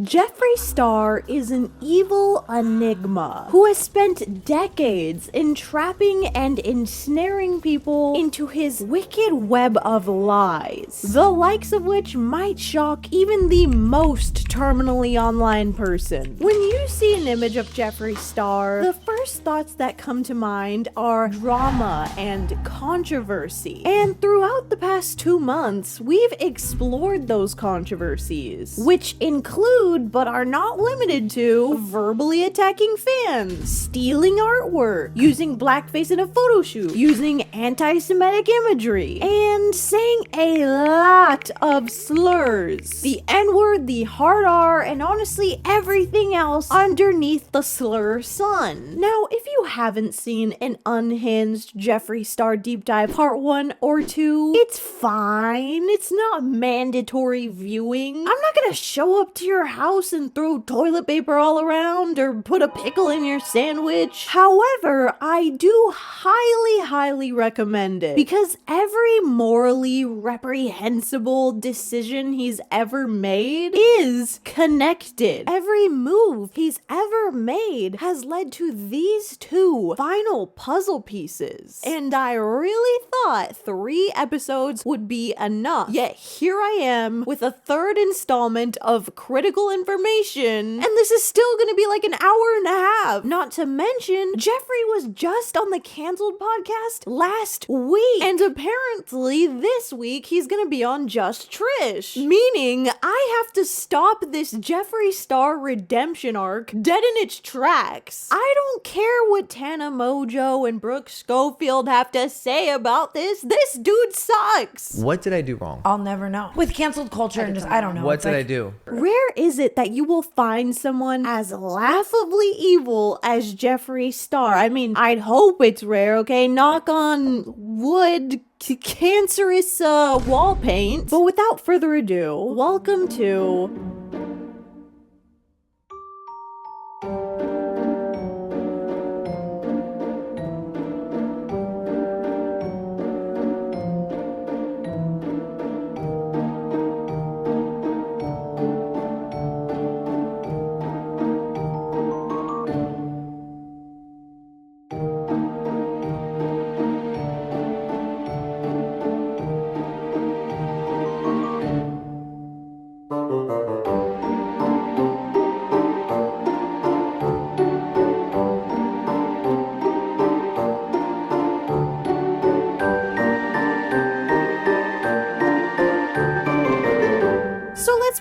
Jeffree Star is an evil enigma who has spent decades entrapping and ensnaring people into his wicked web of lies, the likes of which might shock even the most terminally online person. When you see an image of Jeffree Star, the first thoughts that come to mind are drama and controversy. And throughout the past 2 months, we've explored those controversies, which include, but are not limited to, verbally attacking fans, stealing artwork, using blackface in a photo shoot, using anti-Semitic imagery, and saying a lot of slurs. The N-word, the hard R, and honestly everything else underneath the slur sun. Now, if you haven't seen an unhinged Jeffree Star deep dive part 1 or 2, it's fine. It's not mandatory viewing. I'm not gonna show up to your house and throw toilet paper all around or put a pickle in your sandwich. However, I do highly recommend it because every morally reprehensible decision he's ever made is connected. Every move he's ever made has led to these 2 final puzzle pieces. And I really thought 3 episodes would be enough. Yet here I am with a 3rd installment of critical information, and this is still gonna be like an hour and a half. Not to mention, Jeffree was just on the Cancelled podcast last week, and apparently this week he's gonna be on Just Trish, meaning I have to stop this Jeffree Star redemption arc dead in its tracks. I don't care what Tana Mojo and Brooke Schofield have to say about this. This dude sucks. What did I do wrong? I'll never know. With canceled culture and just, I don't know. What did I do? Rare is it that you will find someone as laughably evil as Jeffree Star. I mean, I'd hope it's rare, okay? Knock on wood, cancerous wall paint. But without further ado, welcome to...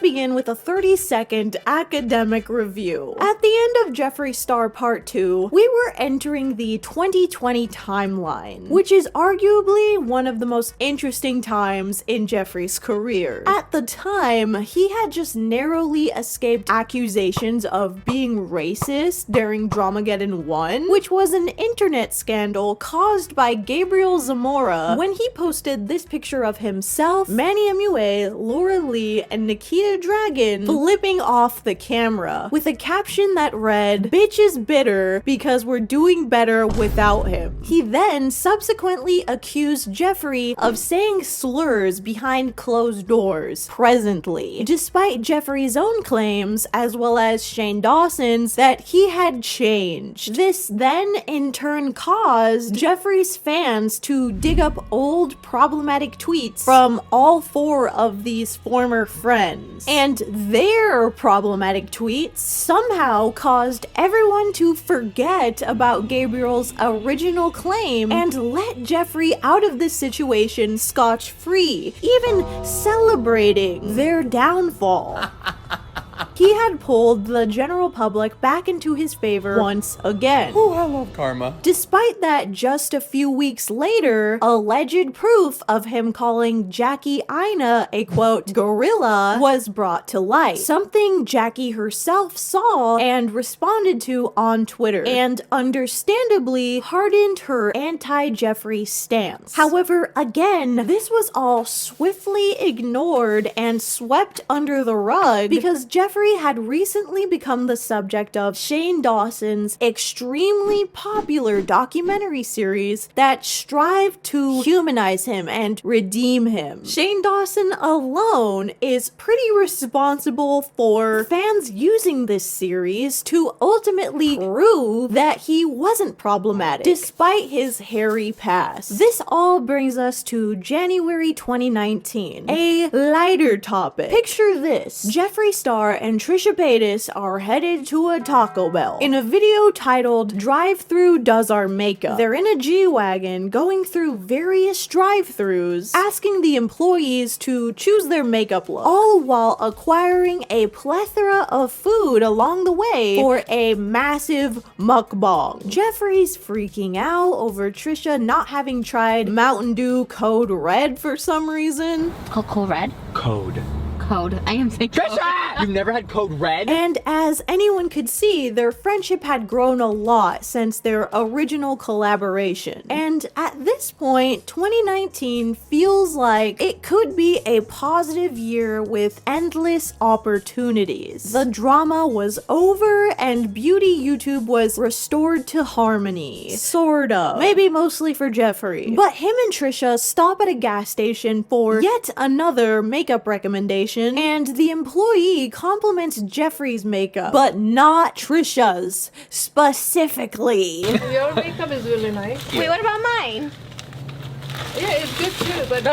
begin with a 30-second academic review. At the end of Jeffree Star Part 2, we were entering the 2020 timeline, which is arguably one of the most interesting times in Jeffree's career. At the time, he had just narrowly escaped accusations of being racist during Dramageddon 1, which was an internet scandal caused by Gabriel Zamora when he posted this picture of himself, Manny MUA, Laura Lee, and Nikki Dragon flipping off the camera with a caption that read, "Bitch is bitter because we're doing better without him." He then subsequently accused Jeffree of saying slurs behind closed doors presently, despite Jeffree's own claims, as well as Shane Dawson's, that he had changed. This then in turn caused Jeffree's fans to dig up old problematic tweets from all 4 of these former friends, and their problematic tweets somehow caused everyone to forget about Gabriel's original claim and let Jeffree out of this situation scotch-free, even celebrating their downfall. He had pulled the general public back into his favor once again. Oh, I love karma. Despite that, just a few weeks later, alleged proof of him calling Jackie Aina a quote, gorilla was brought to light. Something Jackie herself saw and responded to on Twitter, and understandably hardened her anti-Jeffree stance. However, again, this was all swiftly ignored and swept under the rug because Jeffree Jeffree had recently become the subject of Shane Dawson's extremely popular documentary series that strived to humanize him and redeem him. Shane Dawson alone is pretty responsible for fans using this series to ultimately prove that he wasn't problematic, despite his hairy past. This all brings us to January 2019, a lighter topic. Picture this: Jeffree Star and Trisha Paytas are headed to a Taco Bell. In a video titled "Drive-Thru Does Our Makeup," they're in a G-Wagon going through various drive-thrus, asking the employees to choose their makeup look, all while acquiring a plethora of food along the way for a massive mukbang. Jeffree's freaking out over Trisha not having tried Mountain Dew Code Red for some reason. Code Red? Code. I am thinking. Trisha! You've never had Code Red? And as anyone could see, their friendship had grown a lot since their original collaboration. And at this point, 2019 feels like it could be a positive year with endless opportunities. The drama was over and beauty YouTube was restored to harmony. Sort of. Maybe mostly for Jeffree. But him and Trisha stop at a gas station for yet another makeup recommendation, and the employee compliments Jeffree's makeup, but not Trisha's, specifically. Your makeup is really nice. Wait, what about mine? Yeah, it's good too, but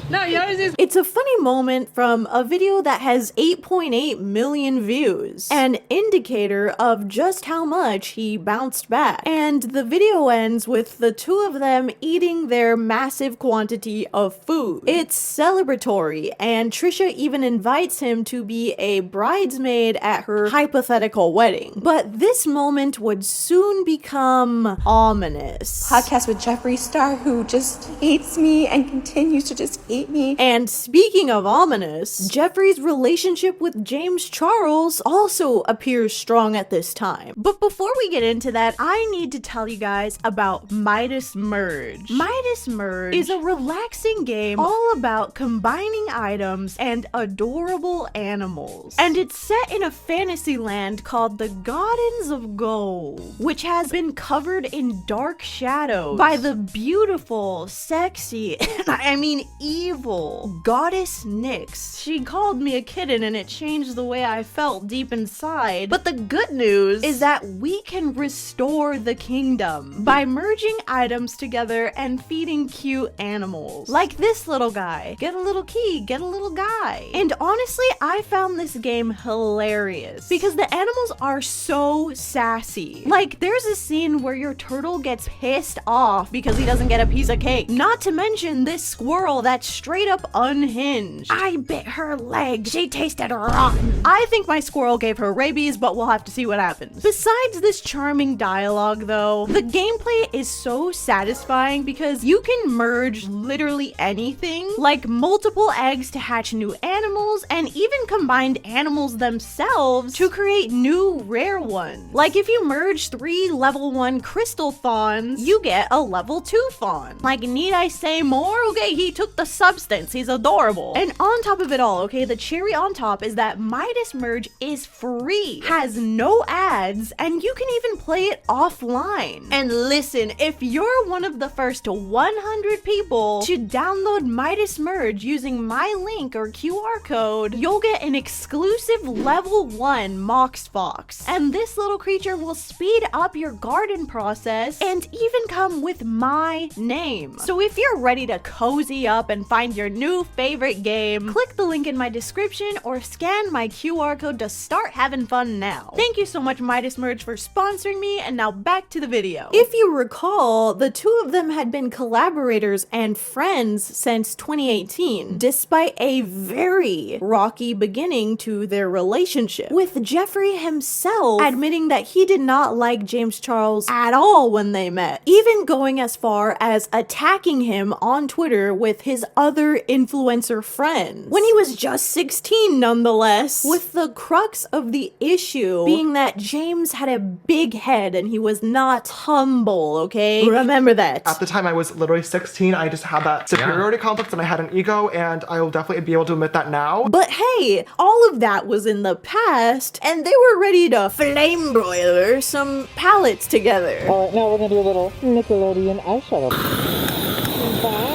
no, yours is. It's a funny moment from a video that has 8.8 million views, an indicator of just how much he bounced back. And the video ends with the two of them eating their massive quantity of food. It's celebratory, and Trisha even invites him to be a bridesmaid at her hypothetical wedding. But this moment would soon become ominous. Podcast with Jeffree Star, who just hates me and continues to just hate me. And speaking of ominous, Jeffree's relationship with James Charles also appears strong at this time. But before we get into that, I need to tell you guys about Midas Merge. Midas Merge is a relaxing game all about combining items and adorable animals. And it's set in a fantasy land called the Gardens of Gold, which has been covered in dark shadows by the beautiful, sexy, I mean evil goddess Nyx. She called me a kitten and it changed the way I felt deep inside. But the good news is that we can restore the kingdom by merging items together and feeding cute animals. Like this little guy. Get a little key, get a little guy. And honestly, I found this game hilarious because the animals are so sassy. Like there's a scene where your turtle gets pissed off because he doesn't get a piece of cake. Not to mention this squirrel that's straight up unhinged. I bit her leg. She tasted rotten. I think my squirrel gave her rabies, but we'll have to see what happens. Besides this charming dialogue though, the gameplay is so satisfying because you can merge literally anything, like multiple eggs to hatch new animals, and even combined animals themselves to create new rare ones. Like if you merge 3 level 1 crystal fawns, you get a level 2 fawn. Like, need I say more? Okay, he took the substance. He's adorable. And on top of it all, okay, the cherry on top is that Midas Merge is free, has no ads, and you can even play it offline. And listen, if you're one of the first 100 people to download Midas Merge using my link or QR code, you'll get an exclusive level 1 Mox Fox. And this little creature will speed up your garden process and even come with my name. So if you're ready to cozy up and find your new favorite game, click the link in my description or scan my QR code to start having fun now. Thank you so much Midas Merge for sponsoring me, and now back to the video. If you recall, the two of them had been collaborators and friends since 2018, despite a very rocky beginning to their relationship, with Jeffree himself admitting that he did not like James Charles at all when they met, even going as far as attacking him on Twitter with his other influencer friends when he was just 16 nonetheless, with the crux of the issue being that James had a big head and he was not humble, okay? Remember that. At the time I was literally 16, I just had that superiority complex and I had an ego, and I will definitely be able to admit that now. But hey, all of that was in the past, and they were ready to flame broiler some palettes together. Alright, now we're gonna do a little Nickelodeon eyeshadow. Bye.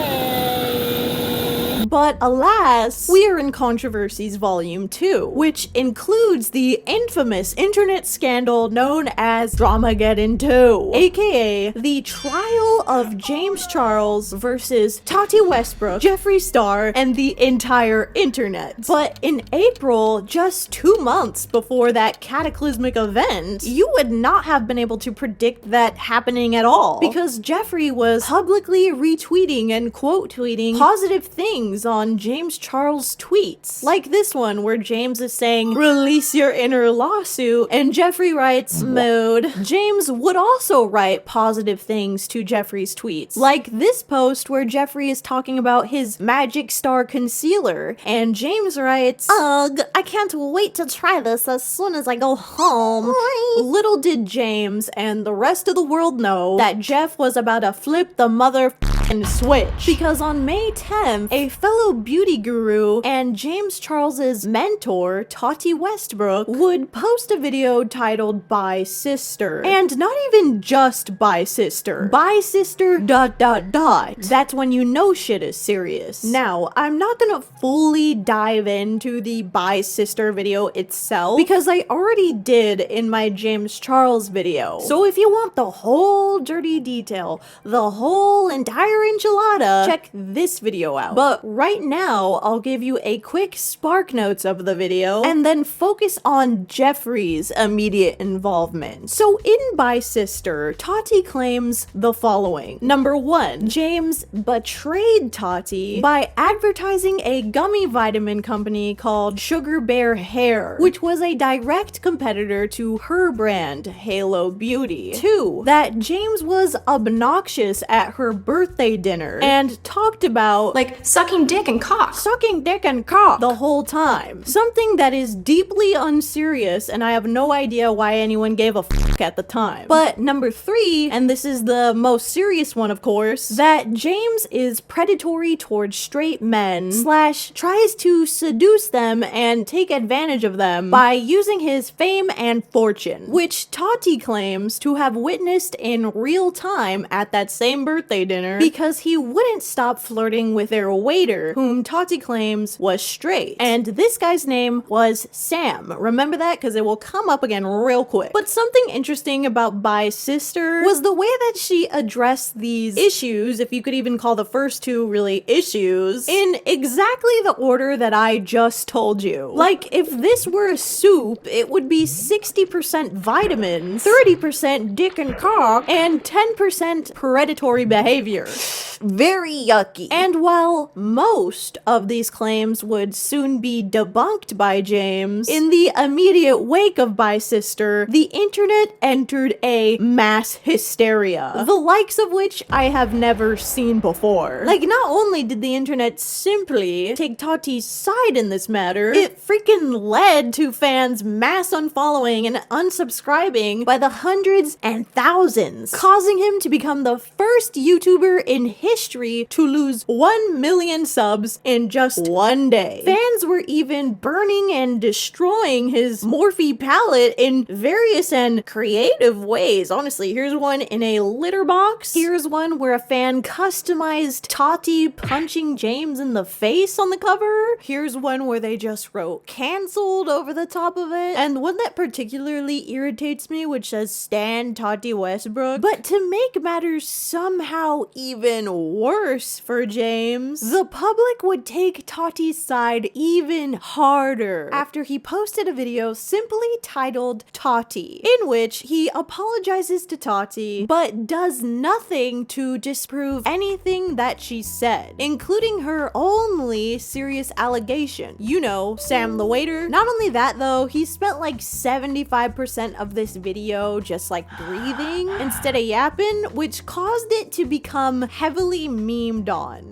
But alas, we are in Controversies Volume 2, which includes the infamous internet scandal known as Dramageddon 2, aka the trial of James Charles versus Tati Westbrook, Jeffree Star, and the entire internet. But in April, just 2 months before that cataclysmic event, you would not have been able to predict that happening at all, because Jeffree was publicly retweeting and quote tweeting positive things on James Charles' tweets. Like this one where James is saying, "Release your inner lawsuit," and Jeffree writes, "Mood." James would also write positive things to Jeffree's tweets. Like this post where Jeffree is talking about his Magic Star concealer, and James writes, "Ugh, I can't wait to try this as soon as I go home." Little did James and the rest of the world know that Jeff was about to flip the motherfucking switch, because on May 10th, a fellow beauty guru and James Charles's mentor, Tati Westbrook, would post a video titled "Bye Sister." And not even just "Bye Sister." "Bye Sister ... That's when you know shit is serious. Now, I'm not gonna fully dive into the "Bye Sister" video itself, because I already did in my James Charles video. So if you want the whole dirty detail, the whole entire enchilada, check this video out. But right now, I'll give you a quick spark notes of the video and then focus on Jeffree's immediate involvement. So in "Bye Sister," Tati claims the following. Number 1, James betrayed Tati by advertising a gummy vitamin company called Sugar Bear Hair, which was a direct competitor to her brand, Halo Beauty. 2, that James was obnoxious at her birthday dinner and talked about, Like sucking dick and cock. sucking dick and cock the whole time. Something that is deeply unserious, and I have no idea why anyone gave a fuck at the time. But number 3, and this is the most serious one of course, that James is predatory towards straight men / tries to seduce them and take advantage of them by using his fame and fortune, which Tati claims to have witnessed in real time at that same birthday dinner, because he wouldn't stop flirting with their waiter, whom Tati claims was straight. And this guy's name was Sam. Remember that? Because it will come up again real quick. But something interesting about "Bye Sister" was the way that she addressed these issues, if you could even call the first 2 really issues, in exactly the order that I just told you. Like, if this were a soup, it would be 60% vitamins, 30% dick and cock, and 10% predatory behavior. Very yucky. And while most of these claims would soon be debunked by James, in the immediate wake of "Bye Sister," the internet entered a mass hysteria, the likes of which I have never seen before. Like, not only did the internet simply take Tati's side in this matter, it freaking led to fans mass unfollowing and unsubscribing by the hundreds and thousands, causing him to become the first YouTuber in history to lose 1 million subs in just one day. Fans were even burning and destroying his Morphe palette in various and creative ways. Honestly, here's one in a litter box. Here's one where a fan customized Tati punching James in the face on the cover. Here's one where they just wrote "canceled" over the top of it. And one that particularly irritates me, which says "Stan Tati Westbrook." But to make matters somehow even worse for James, the public would take Tati's side even harder after he posted a video simply titled "Tati," in which he apologizes to Tati but does nothing to disprove anything that she said, including her only serious allegation. You know, Sam the waiter. Not only that though, he spent like 75% of this video just like breathing instead of yapping, which caused it to become heavily memed on.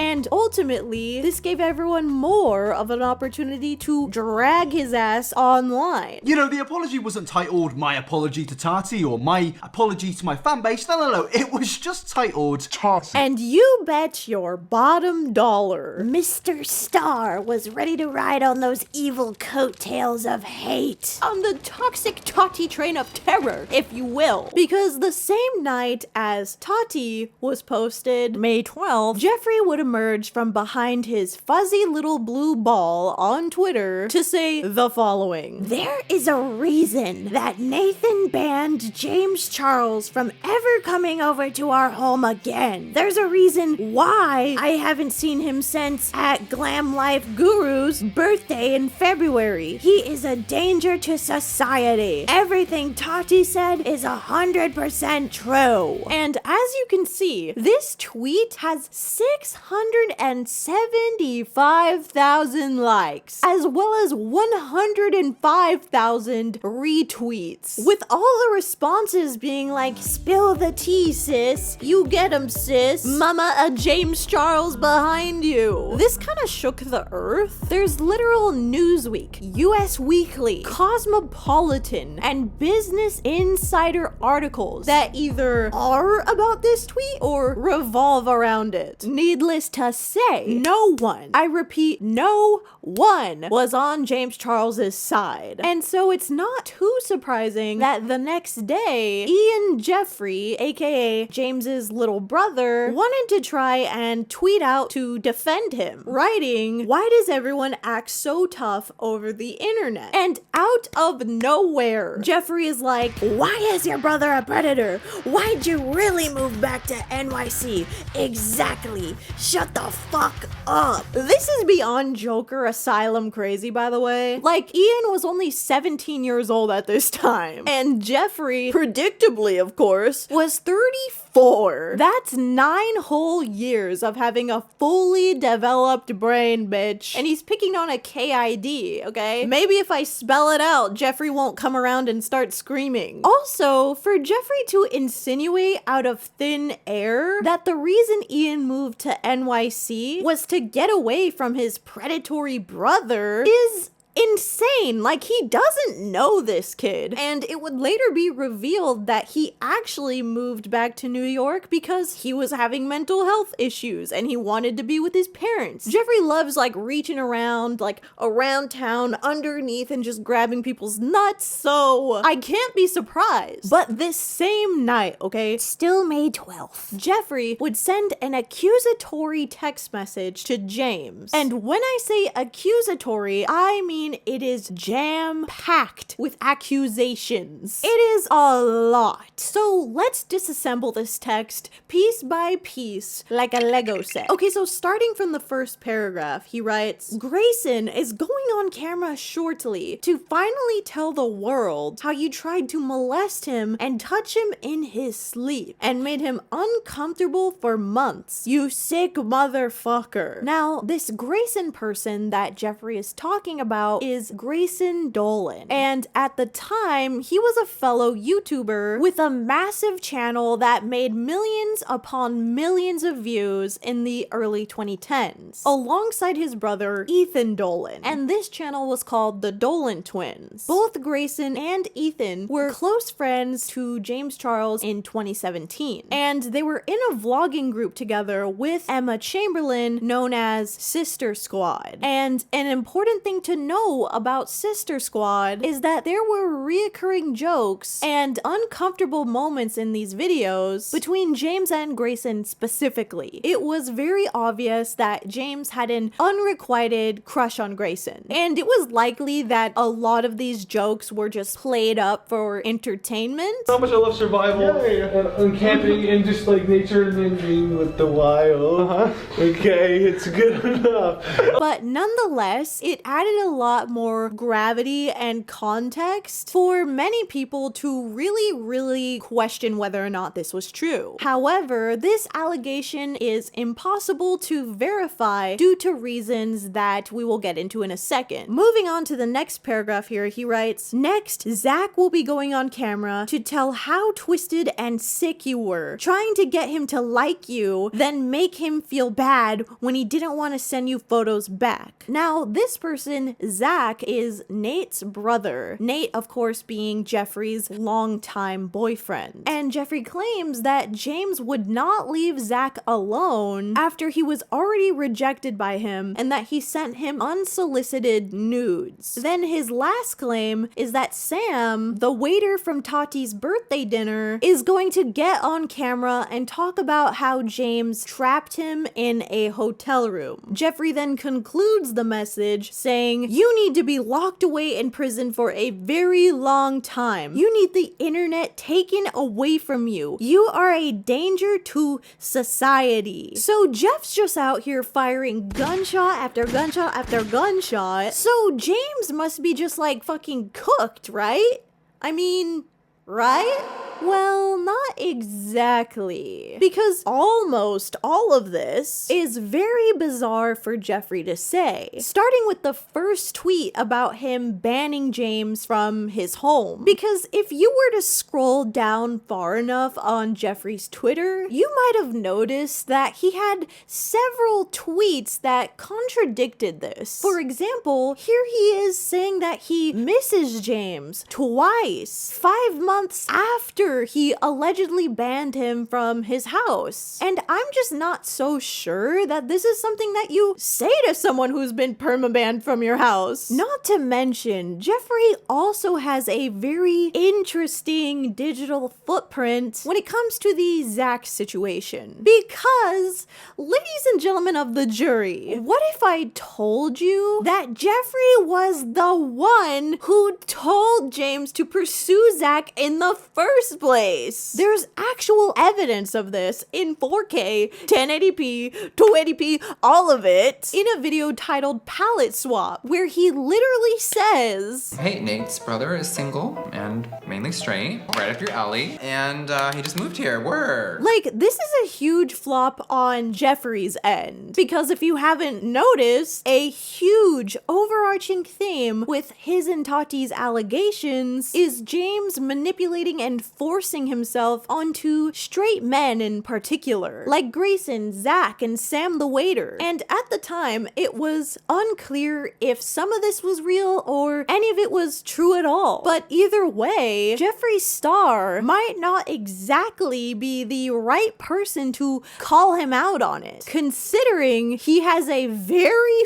And ultimately, this gave everyone more of an opportunity to drag his ass online. You know, the apology wasn't titled My Apology to Tati or My Apology to My Fanbase. No. It was just titled Tati. And you bet your bottom dollar, Mr. Star was ready to ride on those evil coattails of hate. On the toxic Tati train of terror, if you will. Because the same night as Tati was posted, May 12th, Jeffree would emerge from behind his fuzzy little blue ball on Twitter to say the following. There is a reason that Nathan banned James Charles from ever coming over to our home again. There's a reason why I haven't seen him since at Glam Life Guru's birthday in February. He is a danger to society. Everything Tati said is 100% true. And as you can see, this tweet has 675,000 likes, as well as 105,000 retweets, with all the responses being like, spill the tea, sis. You get him, sis. Mama, a James Charles behind you. This kind of shook the earth. There's literal Newsweek, US Weekly, Cosmopolitan, and Business Insider articles that either are about this tweet or revolve around it. Needless to say, no one, I repeat, no one was on James Charles's side. And so it's not too surprising that the next day, Ian Jeffree, aka James's little brother, wanted to try and tweet out to defend him, writing, "Why does everyone act so tough over the internet?" And out of nowhere, Jeffree is like, "Why is your brother a predator? Why'd you really move back to NYC? Exactly. Shut the fuck up." This is beyond Joker asylum crazy, by the way. Like, Ian was only 17 years old at this time, and Jeffree, predictably of course, was 34. That's 9 whole years of having a fully developed brain, bitch. And he's picking on a KID, okay? Maybe if I spell it out, Jeffree won't come around and start screaming. Also, for Jeffree to insinuate out of thin air that the reason Ian moved to NYC was to get away from his predatory brother is insane. Like, he doesn't know this kid. And it would later be revealed that he actually moved back to New York because he was having mental health issues and he wanted to be with his parents. Jeffree loves like reaching around, like around town, underneath, and just grabbing people's nuts, so I can't be surprised. But this same night, okay, still May 12th, Jeffree would send an accusatory text message to James. And when I say accusatory, I mean it is jam-packed with accusations. It is a lot. So let's disassemble this text piece by piece like a Lego set. Okay, so starting from the first paragraph, he writes, "Grayson is going on camera shortly to finally tell the world how you tried to molest him and touch him in his sleep and made him uncomfortable for months. You sick motherfucker." Now, this Grayson person that Jeffree is talking about is Grayson Dolan. And at the time, he was a fellow YouTuber with a massive channel that made millions upon millions of views in the early 2010s, alongside his brother, Ethan Dolan. And this channel was called the Dolan Twins. Both Grayson and Ethan were close friends to James Charles in 2017. And they were in a vlogging group together with Emma Chamberlain known as Sister Squad. And an important thing to know about Sister Squad is that there were reoccurring jokes and uncomfortable moments in these videos between James and Grayson specifically. It was very obvious that James had an unrequited crush on Grayson, and it was likely that a lot of these jokes were just played up for entertainment. How much I love survival and camping and just like nature and being with the wild. Okay, it's good enough. But nonetheless, it added a lot lot more gravity and context for many people to really question whether or not this was true. However, this allegation is impossible to verify due to reasons that we will get into in a second. Moving on to the next paragraph here, he writes, "Next, Zach will be going on camera to tell how twisted and sick you were, trying to get him to like you, then make him feel bad when he didn't want to send you photos back." Now, this person, Zach, is Nate's brother. Nate, of course, being Jeffree's longtime boyfriend. And Jeffree claims that James would not leave Zach alone after he was already rejected by him and that he sent him unsolicited nudes. Then his last claim is that Sam, the waiter from Tati's birthday dinner, is going to get on camera and talk about how James trapped him in a hotel room. Jeffree then concludes the message saying, "You need to be locked away in prison for a very long time. You need the internet taken away from you. You are a danger to society." So Jeff's just out here firing gunshot after gunshot after gunshot. So James must be just like fucking cooked, right? I mean, right? Well, not exactly. Because almost all of this is very bizarre for Jeffree to say. Starting with the first tweet about him banning James from his home. Because if you were to scroll down far enough on Jeffree's Twitter, you might have noticed that he had several tweets that contradicted this. For example, here he is saying that he misses James twice, 5 months after he allegedly banned him from his house. And I'm just not so sure that this is something that you say to someone who's been permabanned from your house. Not to mention, Jeffree also has a very interesting digital footprint when it comes to the Zach situation. Because, ladies and gentlemen of the jury, what if I told you that Jeffree was the one who told James to pursue Zach in the first place? There's actual evidence of this in 4K, 1080p, 280p, all of it, in a video titled Palette Swap, where he literally says, "Hey, Nate's brother is single and mainly straight, right up your alley, and he just moved here, word." Like, this is a huge flop on Jeffree's end, because if you haven't noticed, a huge overarching theme with his and Tati's allegations is James manipulating and forcing himself onto straight men in particular, like Grayson, Zach, and Sam the waiter. And at the time, it was unclear if some of this was real or any of it was true at all. But either way, Jeffree Star might not exactly be the right person to call him out on it, considering he has a very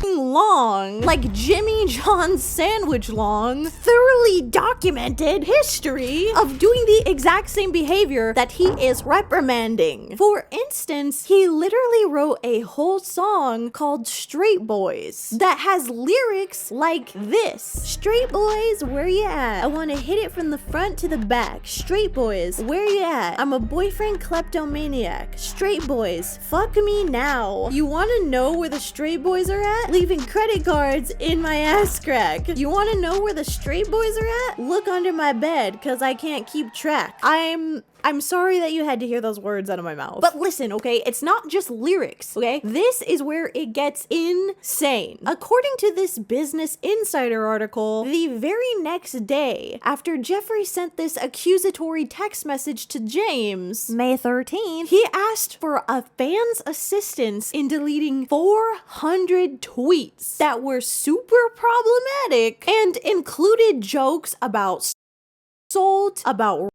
long, like Jimmy John's sandwich long, thoroughly documented history of doing the exact same behavior that he is reprimanding. For instance, he literally wrote a whole song called Straight Boys that has lyrics like this. "Straight boys, where you at? I wanna hit it from the front to the back. Straight boys, where you at? I'm a boyfriend kleptomaniac. Straight boys, fuck me now. You wanna know where the straight boys are at? Leaving credit cards in my ass crack. You wanna know where the straight boys are at? Look under my bed, cause I can't keep track." I'm sorry that you had to hear those words out of my mouth. But listen, okay? It's not just lyrics, okay? This is where it gets insane. According to this Business Insider article, the very next day, after Jeffree sent this accusatory text message to James, May 13th, he asked for a fan's assistance in deleting 400 tweets that were super problematic and included jokes about assault, about,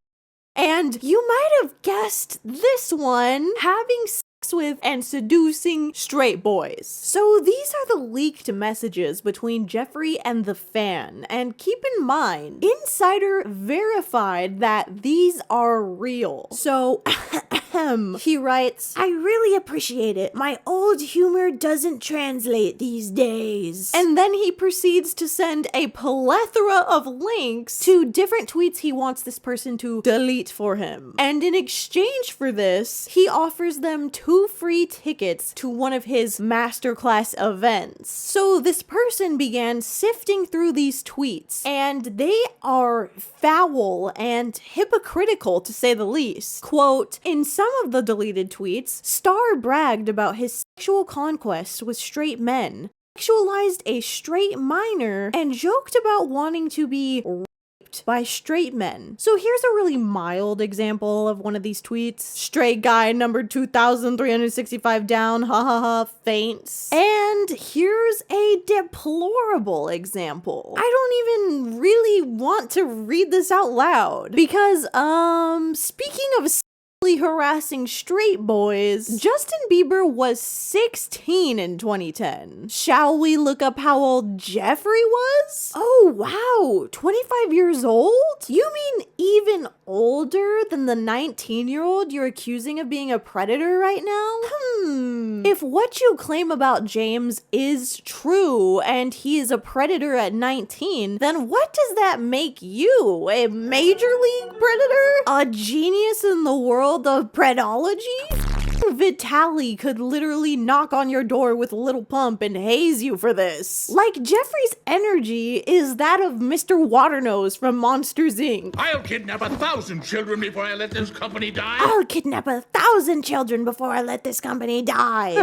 and you might have guessed this one, having sex with and seducing straight boys. So these are the leaked messages between Jeffree and the fan, and keep in mind, Insider verified that these are real. So Ahem. He writes, I really appreciate it. My old humor doesn't translate these days. And then he proceeds to send a plethora of links to different tweets he wants this person to delete for him. And in exchange for this, he offers them 2 free tickets to one of his masterclass events. So this person began sifting through these tweets, and they are foul and hypocritical to say the least. Quote, in some of the deleted tweets, Star bragged about his sexual conquest with straight men, sexualized a straight minor, and joked about wanting to be raped by straight men. So here's a really mild example of one of these tweets. Straight guy number 2,365 down, ha ha ha, faints. And here's a deplorable example. I don't even really want to read this out loud because, speaking of harassing straight boys, Justin Bieber was 16 in 2010. Shall we look up how old Jeffree was? Oh wow, 25 years old? You mean even older than the 19-year-old you're accusing of being a predator right now? If what you claim about James is true and he is a predator at 19, then what does that make you? A major league predator? A genius in the world of predology? Vitaly could literally knock on your door with a little pump and haze you for this. Like, Jeffree's energy is that of Mr. Waternose from Monsters, Inc. I'll kidnap 1,000 children before I let this company die. I'll kidnap 1,000 children before I let this company die.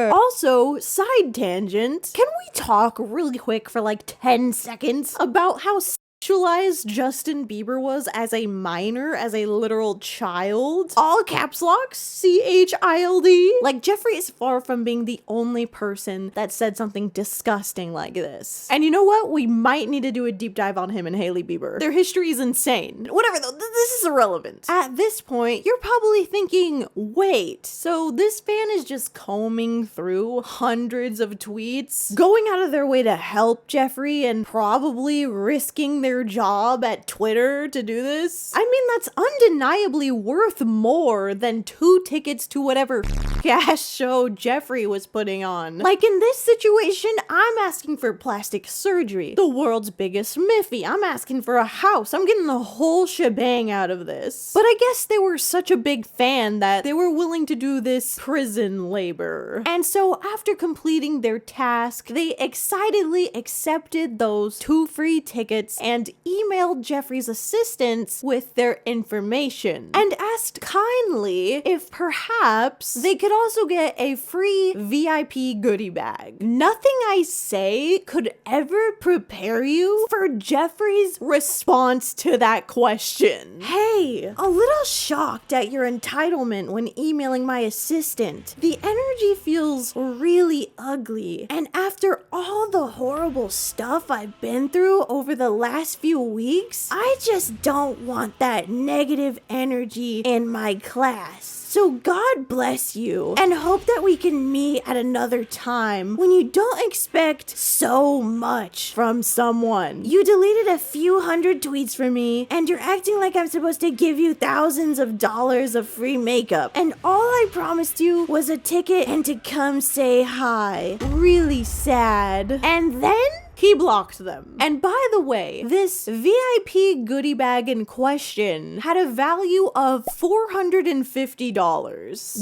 Also, side tangent, can we talk really quick for like 10 seconds about how sexualized Justin Bieber was as a minor, as a literal child? All caps locks, C-H-I-L-D. Like, Jeffree is far from being the only person that said something disgusting like this. And you know what? We might need to do a deep dive on him and Hailey Bieber. Their history is insane. Whatever though, this is irrelevant. At this point, you're probably thinking, wait, so this fan is just combing through hundreds of tweets, going out of their way to help Jeffree and probably risking their job at Twitter to do this? I mean, that's undeniably worth more than 2 tickets to whatever ass show Jeffree was putting on. Like, in this situation, I'm asking for plastic surgery, the world's biggest Miffy. I'm asking for a house. I'm getting the whole shebang out of this. But I guess they were such a big fan that they were willing to do this prison labor. And so after completing their task, they excitedly accepted those 2 free tickets and emailed Jeffree's assistants with their information and asked kindly if perhaps they could also get a free VIP goodie bag. Nothing I say could ever prepare you for Jeffree's response to that question. Hey, a little shocked at your entitlement when emailing my assistant. The energy feels really ugly, and after all the horrible stuff I've been through over the last few weeks, I just don't want that negative energy in my class. So God bless you, and hope that we can meet at another time when you don't expect so much from someone. You deleted a few hundred tweets from me, and you're acting like I'm supposed to give you thousands of dollars of free makeup, and all I promised you was a ticket and to come say hi. Really sad. And then he blocked them. And by the way, this VIP goodie bag in question had a value of $450.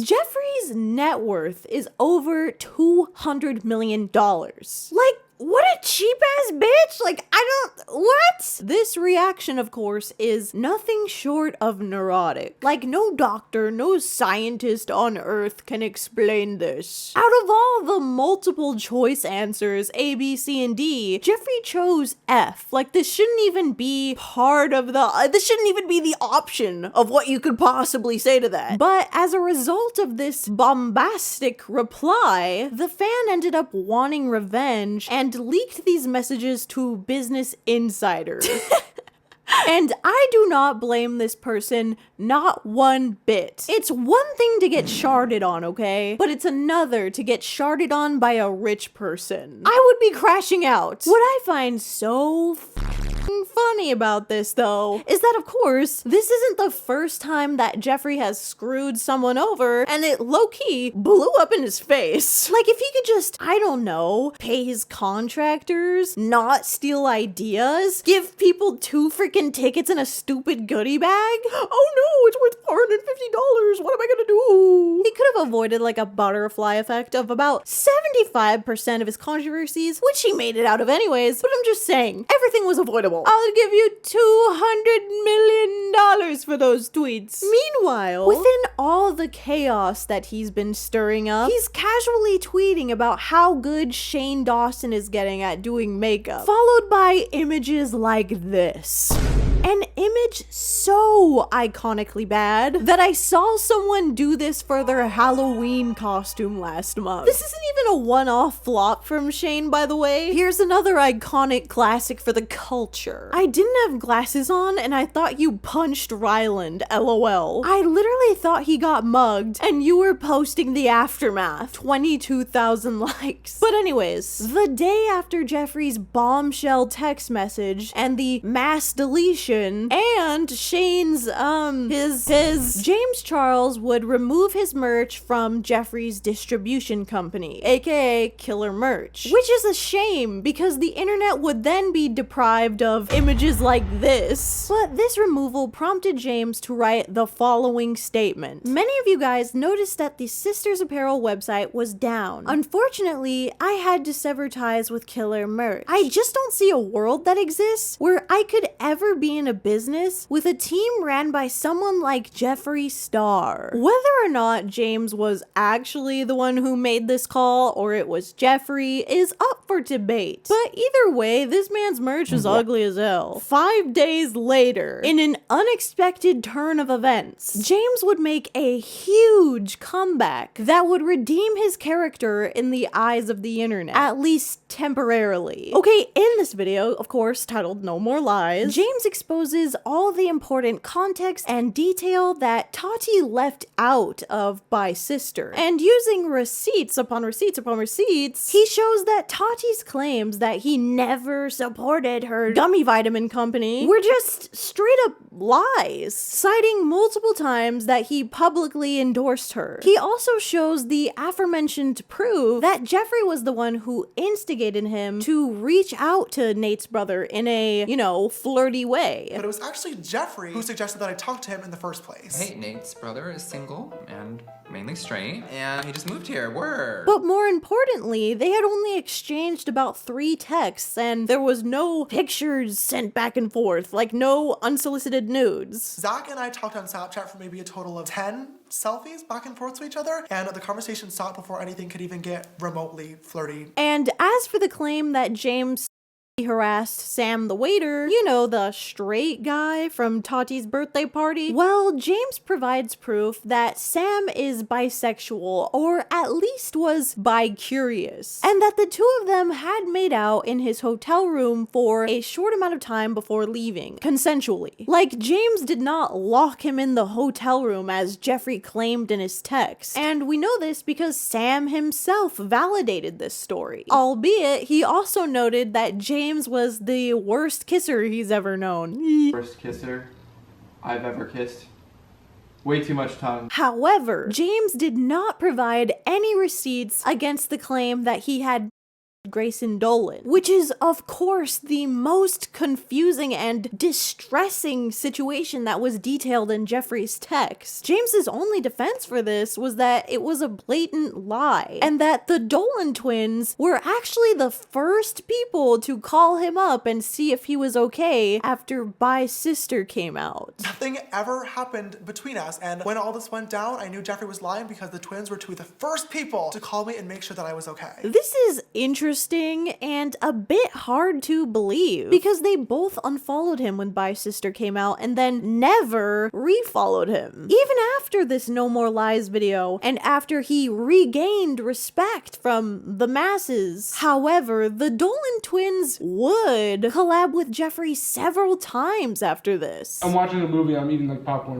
Jeffree's net worth is over $200 million. Like, what a cheap ass bitch! Like, what? This reaction, of course, is nothing short of neurotic. Like, no doctor, no scientist on earth can explain this. Out of all the multiple choice answers, A, B, C, and D, Jeffree chose F. Like, this shouldn't even be part of this shouldn't even be the option of what you could possibly say to that. But as a result of this bombastic reply, the fan ended up wanting revenge and leaked these messages to Business Insider. And I do not blame this person, not one bit. It's one thing to get sharded on, okay? But it's another to get sharded on by a rich person. I would be crashing out. What I find so thing funny about this, though, is that, of course, this isn't the first time that Jeffree has screwed someone over and it low-key blew up in his face. Like, if he could just, I don't know, pay his contractors, not steal ideas, give people 2 freaking tickets and a stupid goodie bag. Oh no, it's worth $450. What am I gonna do? He could have avoided like a butterfly effect of about 75% of his controversies, which he made it out of anyways, but I'm just saying, everything was avoidable. I'll give you $200 million for those tweets. Meanwhile, within all the chaos that he's been stirring up, he's casually tweeting about how good Shane Dawson is getting at doing makeup, followed by images like this. An image so iconically bad that I saw someone do this for their Halloween costume last month. This isn't even a one-off flop from Shane, by the way. Here's another iconic classic for the culture. I didn't have glasses on and I thought you punched Ryland, LOL. I literally thought he got mugged and you were posting the aftermath. 22,000 likes. But anyways, the day after Jeffree's bombshell text message and the mass deletion and Shane's, James Charles would remove his merch from Jeffree's distribution company, aka Killer Merch, which is a shame because the internet would then be deprived of images like this. But this removal prompted James to write the following statement. Many of you guys noticed that the Sisters Apparel website was down. Unfortunately, I had to sever ties with Killer Merch. I just don't see a world that exists where I could ever be in a business with a team ran by someone like Jeffree Star. Whether or not James was actually the one who made this call or it was Jeffree is up for debate. But either way, this man's merch was ugly as hell. 5 days later, in an unexpected turn of events, James would make a huge comeback that would redeem his character in the eyes of the internet, at least temporarily. Okay, in this video, of course, titled No More Lies, James exposes all the important context and detail that Tati left out of by Sister. And using receipts upon receipts upon receipts, he shows that Tati's claims that he never supported her gummy vitamin company were just straight up lies, citing multiple times that he publicly endorsed her. He also shows the aforementioned proof that Jeffree was the one who instigated him to reach out to Nate's brother in a, you know, flirty way. But it was actually Jeffree who suggested that I talk to him in the first place. Hey, Nate's brother is single and mainly straight, and he just moved here. Word. But more importantly, they had only exchanged about 3 texts and there was no pictures sent back and forth, like no unsolicited nudes. Zach and I talked on Snapchat for maybe a total of 10 selfies back and forth to each other, and the conversation stopped before anything could even get remotely flirty. And as for the claim that James harassed Sam the waiter, you know, the straight guy from Tati's birthday party, well, James provides proof that Sam is bisexual, or at least was bi-curious, and that the 2 of them had made out in his hotel room for a short amount of time before leaving, consensually. Like, James did not lock him in the hotel room as Jeffree claimed in his text, and we know this because Sam himself validated this story, albeit he also noted that James was the worst kisser he's ever known. Worst kisser I've ever kissed. Way too much tongue. However, James did not provide any receipts against the claim that he had Grayson Dolan, which is of course the most confusing and distressing situation that was detailed in Jeffree's text. James's only defense for this was that it was a blatant lie and that the Dolan twins were actually the first people to call him up and see if he was okay after Bye Sister came out. Nothing ever happened between us, and when all this went down, I knew Jeffree was lying because the twins were 2 of the first people to call me and make sure that I was okay. This is interesting and a bit hard to believe because they both unfollowed him when Bye Sister came out and then never refollowed him. Even after this No More Lies video and after he regained respect from the masses. However, the Dolan twins would collab with Jeffree several times after this. I'm watching a movie, I'm eating like popcorn.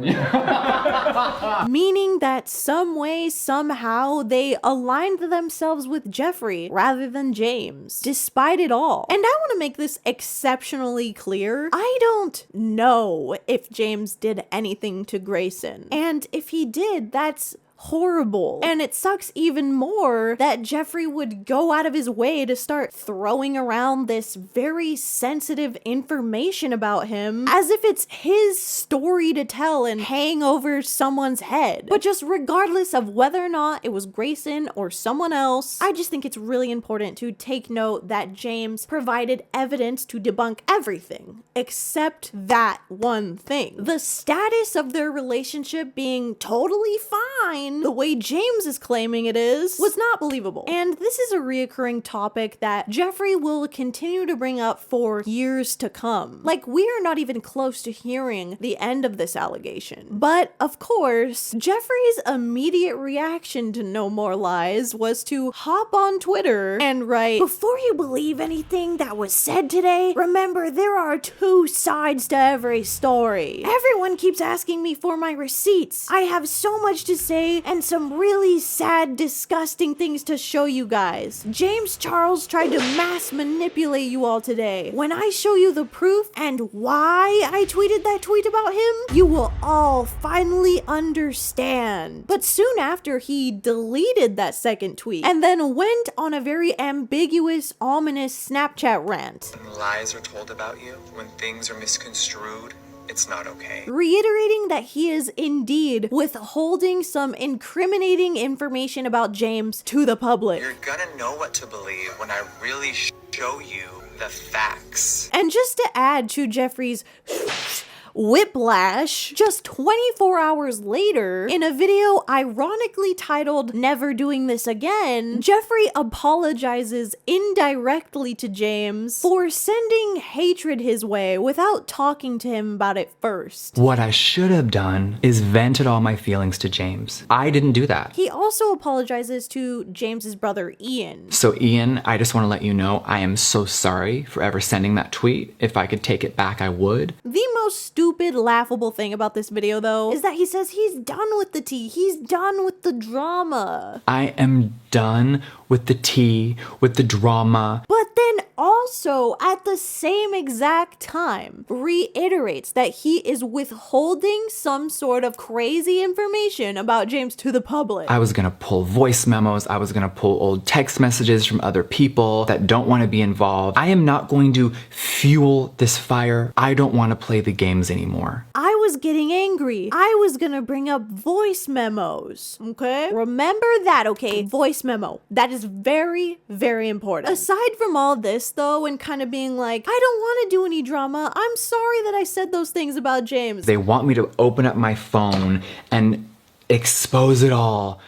Meaning that some way, somehow, they aligned themselves with Jeffree rather than James, despite it all. And I want to make this exceptionally clear. I don't know if James did anything to Grayson. And if he did, that's horrible. And it sucks even more that Jeffree would go out of his way to start throwing around this very sensitive information about him as if it's his story to tell and hang over someone's head. But just regardless of whether or not it was Grayson or someone else, I just think it's really important to take note that James provided evidence to debunk everything except that one thing. The status of their relationship being totally fine the way James is claiming it is was not believable. And this is a reoccurring topic that Jeffree will continue to bring up for years to come. Like, we are not even close to hearing the end of this allegation. But of course, Jeffree's immediate reaction to No More Lies was to hop on Twitter and write, "Before you believe anything that was said today, remember there are two sides to every story. Everyone keeps asking me for my receipts. I have so much to say and some really sad, disgusting things to show you guys. James Charles tried to mass manipulate you all today. When I show you the proof and why I tweeted that tweet about him, you will all finally understand." But soon after, he deleted that second tweet and then went on a very ambiguous, ominous Snapchat rant. When lies are told about you, when things are misconstrued, it's not okay. Reiterating that he is indeed withholding some incriminating information about James to the public. You're gonna know what to believe when I really show you the facts. And just to add to Jeffree's whiplash, just 24 hours later, in a video ironically titled "Never Doing This Again," Jeffree apologizes indirectly to James for sending hatred his way without talking to him about it first. What I should have done is vented all my feelings to James. I didn't do that. He also apologizes to James's brother Ian. So Ian, I just want to let you know I am so sorry for ever sending that tweet. If I could take it back, I would. The most stupid, laughable thing about this video, though, is that he says he's done with the tea. He's done with the drama. I am done with the tea, with the drama. But then also, at the same exact time, reiterates that he is withholding some sort of crazy information about James to the public. I was gonna pull voice memos. I was gonna pull old text messages from other people that don't want to be involved. I am not going to fuel this fire. I don't want to play the games anymore. I was getting angry. I was gonna bring up voice memos, okay? Remember that, okay? Voice memo. That is very, very important. Aside from all this, though, and kind of being like, I don't want to do any drama. I'm sorry that I said those things about James. They want me to open up my phone and expose it all.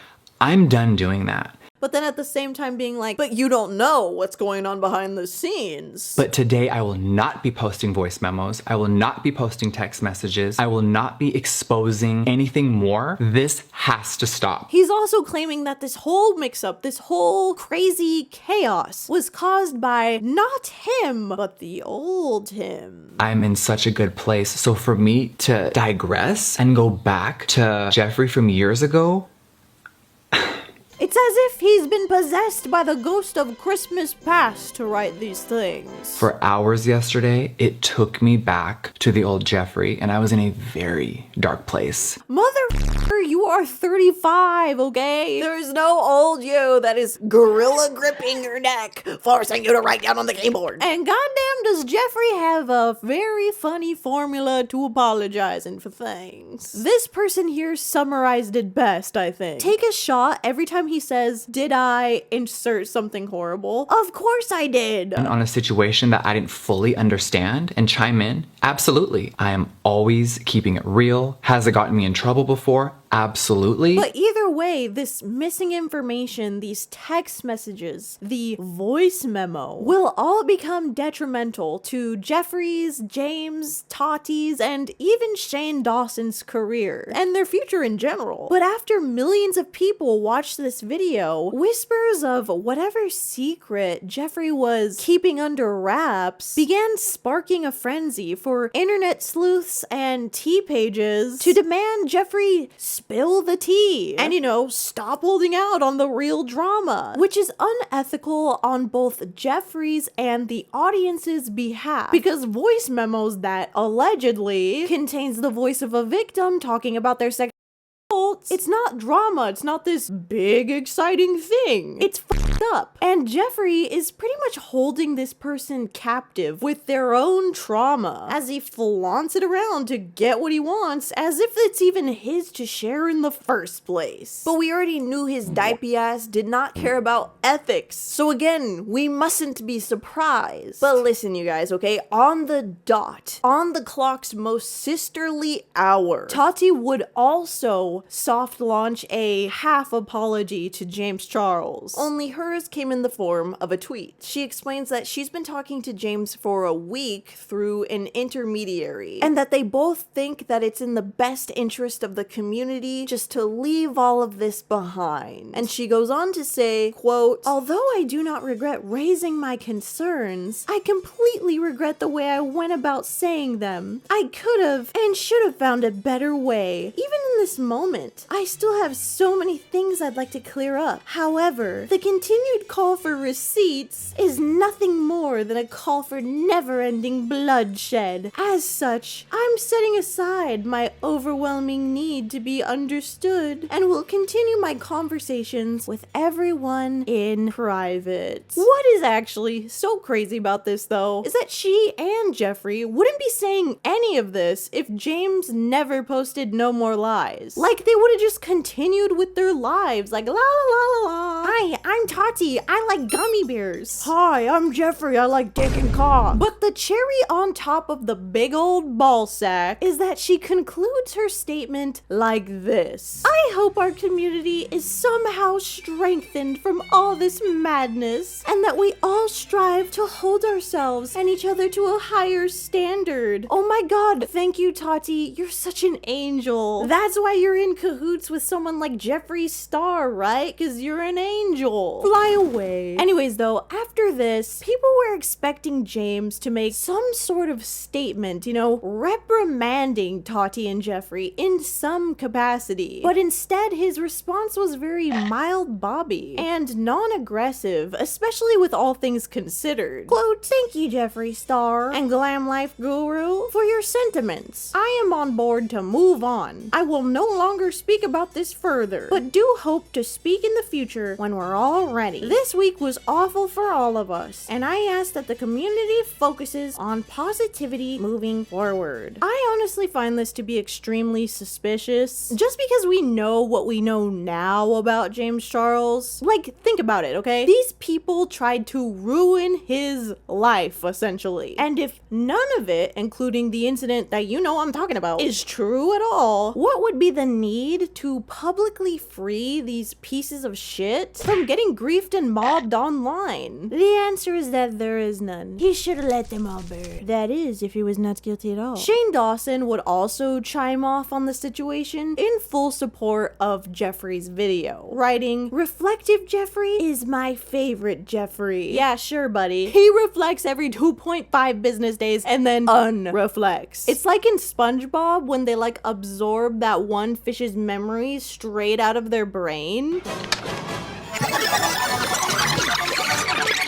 I'm done doing that. But then at the same time being like, but you don't know what's going on behind the scenes. But today I will not be posting voice memos. I will not be posting text messages. I will not be exposing anything more. This has to stop. He's also claiming that this whole mix-up, this whole crazy chaos was caused by not him, but the old him. I'm in such a good place. So for me to digress and go back to Jeffree from years ago, it's as if he's been possessed by the ghost of Christmas past to write these things. For hours yesterday, it took me back to the old Jeffree, and I was in a very dark place. Motherfucker, you are 35, okay? There's no old you that is gorilla gripping your neck, forcing you to write down on the keyboard. And goddamn does Jeffree have a very funny formula to apologizing for things. This person here summarized it best, I think. Take a shot every time he says, did I insert something horrible? Of course I did. And on a situation that I didn't fully understand and chime in, absolutely. I am always keeping it real. Has it gotten me in trouble before? Absolutely. But either way, this missing information, these text messages, the voice memo, will all become detrimental to Jeffree's, James, Tati's, and even Shane Dawson's career, and their future in general. But after millions of people watched this video, whispers of whatever secret Jeffree was keeping under wraps began sparking a frenzy for for internet sleuths and tea pages to demand Jeffree spill the tea and, stop holding out on the real drama, which is unethical on both Jeffree's and the audience's behalf, because voice memos that allegedly contains the voice of a victim talking about their sexual assaults, it's not drama, it's not this big exciting thing. It's fucked up. And Jeffree is pretty much holding this person captive with their own trauma as he flaunts it around to get what he wants, as if it's even his to share in the first place. But we already knew his dipey ass did not care about ethics, so again, we mustn't be surprised. But listen, you guys, okay, on the dot, on the clock's most sisterly hour, Tati would also soft launch a half apology to James Charles, only hers came in the form of a tweet. She explains that she's been talking to James for a week through an intermediary, and that they both think that it's in the best interest of the community just to leave all of this behind. And she goes on to say, quote, "Although I do not regret raising my concerns, I completely regret the way I went about saying them. I could have and should have found a better way. Even in this moment, I still have so many things I'd like to clear up. However, the continued call for receipts is nothing more than a call for never-ending bloodshed. As such, I'm setting aside my overwhelming need to be understood and will continue my conversations with everyone in private." What is actually so crazy about this, though, is that she and Jeffree wouldn't be saying any of this if James never posted no more lies. Like, they would have just continued with their lives, like, la la la la la. "Hi, I'm Tati, I like gummy bears. Hi, I'm Jeffree, I like dick and cock." But the cherry on top of the big old ball sack is that she concludes her statement like this: "I hope our community is somehow strengthened from all this madness, and that we all strive to hold ourselves and each other to a higher standard." Oh my god, thank you, Tati, you're such an angel. That's why you're in cahoots with someone like Jeffree Star, right? Because you're an angel. Fly away. Anyways, though, after this, people were expecting James to make some sort of statement, reprimanding Tati and Jeffree in some capacity. But instead, his response was very mild Bobby and non-aggressive, especially with all things considered. Quote, "Thank you, Jeffree Star and Glam Life Guru, for your sentiments. I am on board to move on. I will no longer speak about this further, but do hope to speak in the future when we're all ready. This week was awful for all of us, and I ask that the community focuses on positivity moving forward." I honestly find this to be extremely suspicious, just because we know what we know now about James Charles. Like, think about it, okay? These people tried to ruin his life, essentially. And if none of it, including the incident that I'm talking about, is true at all, what would be the need to publicly free these pieces of shit from getting griefed and mobbed online? The answer is that there is none. He should have let them all burn. That is, if he was not guilty at all. Shane Dawson would also chime off on the situation in full support of Jeffree's video, writing, "Reflective Jeffree is my favorite Jeffree. Yeah, sure, buddy. He reflects every 2.5 business days and then unreflects. It's like in SpongeBob when they absorb that one fish's memories straight out of their brain."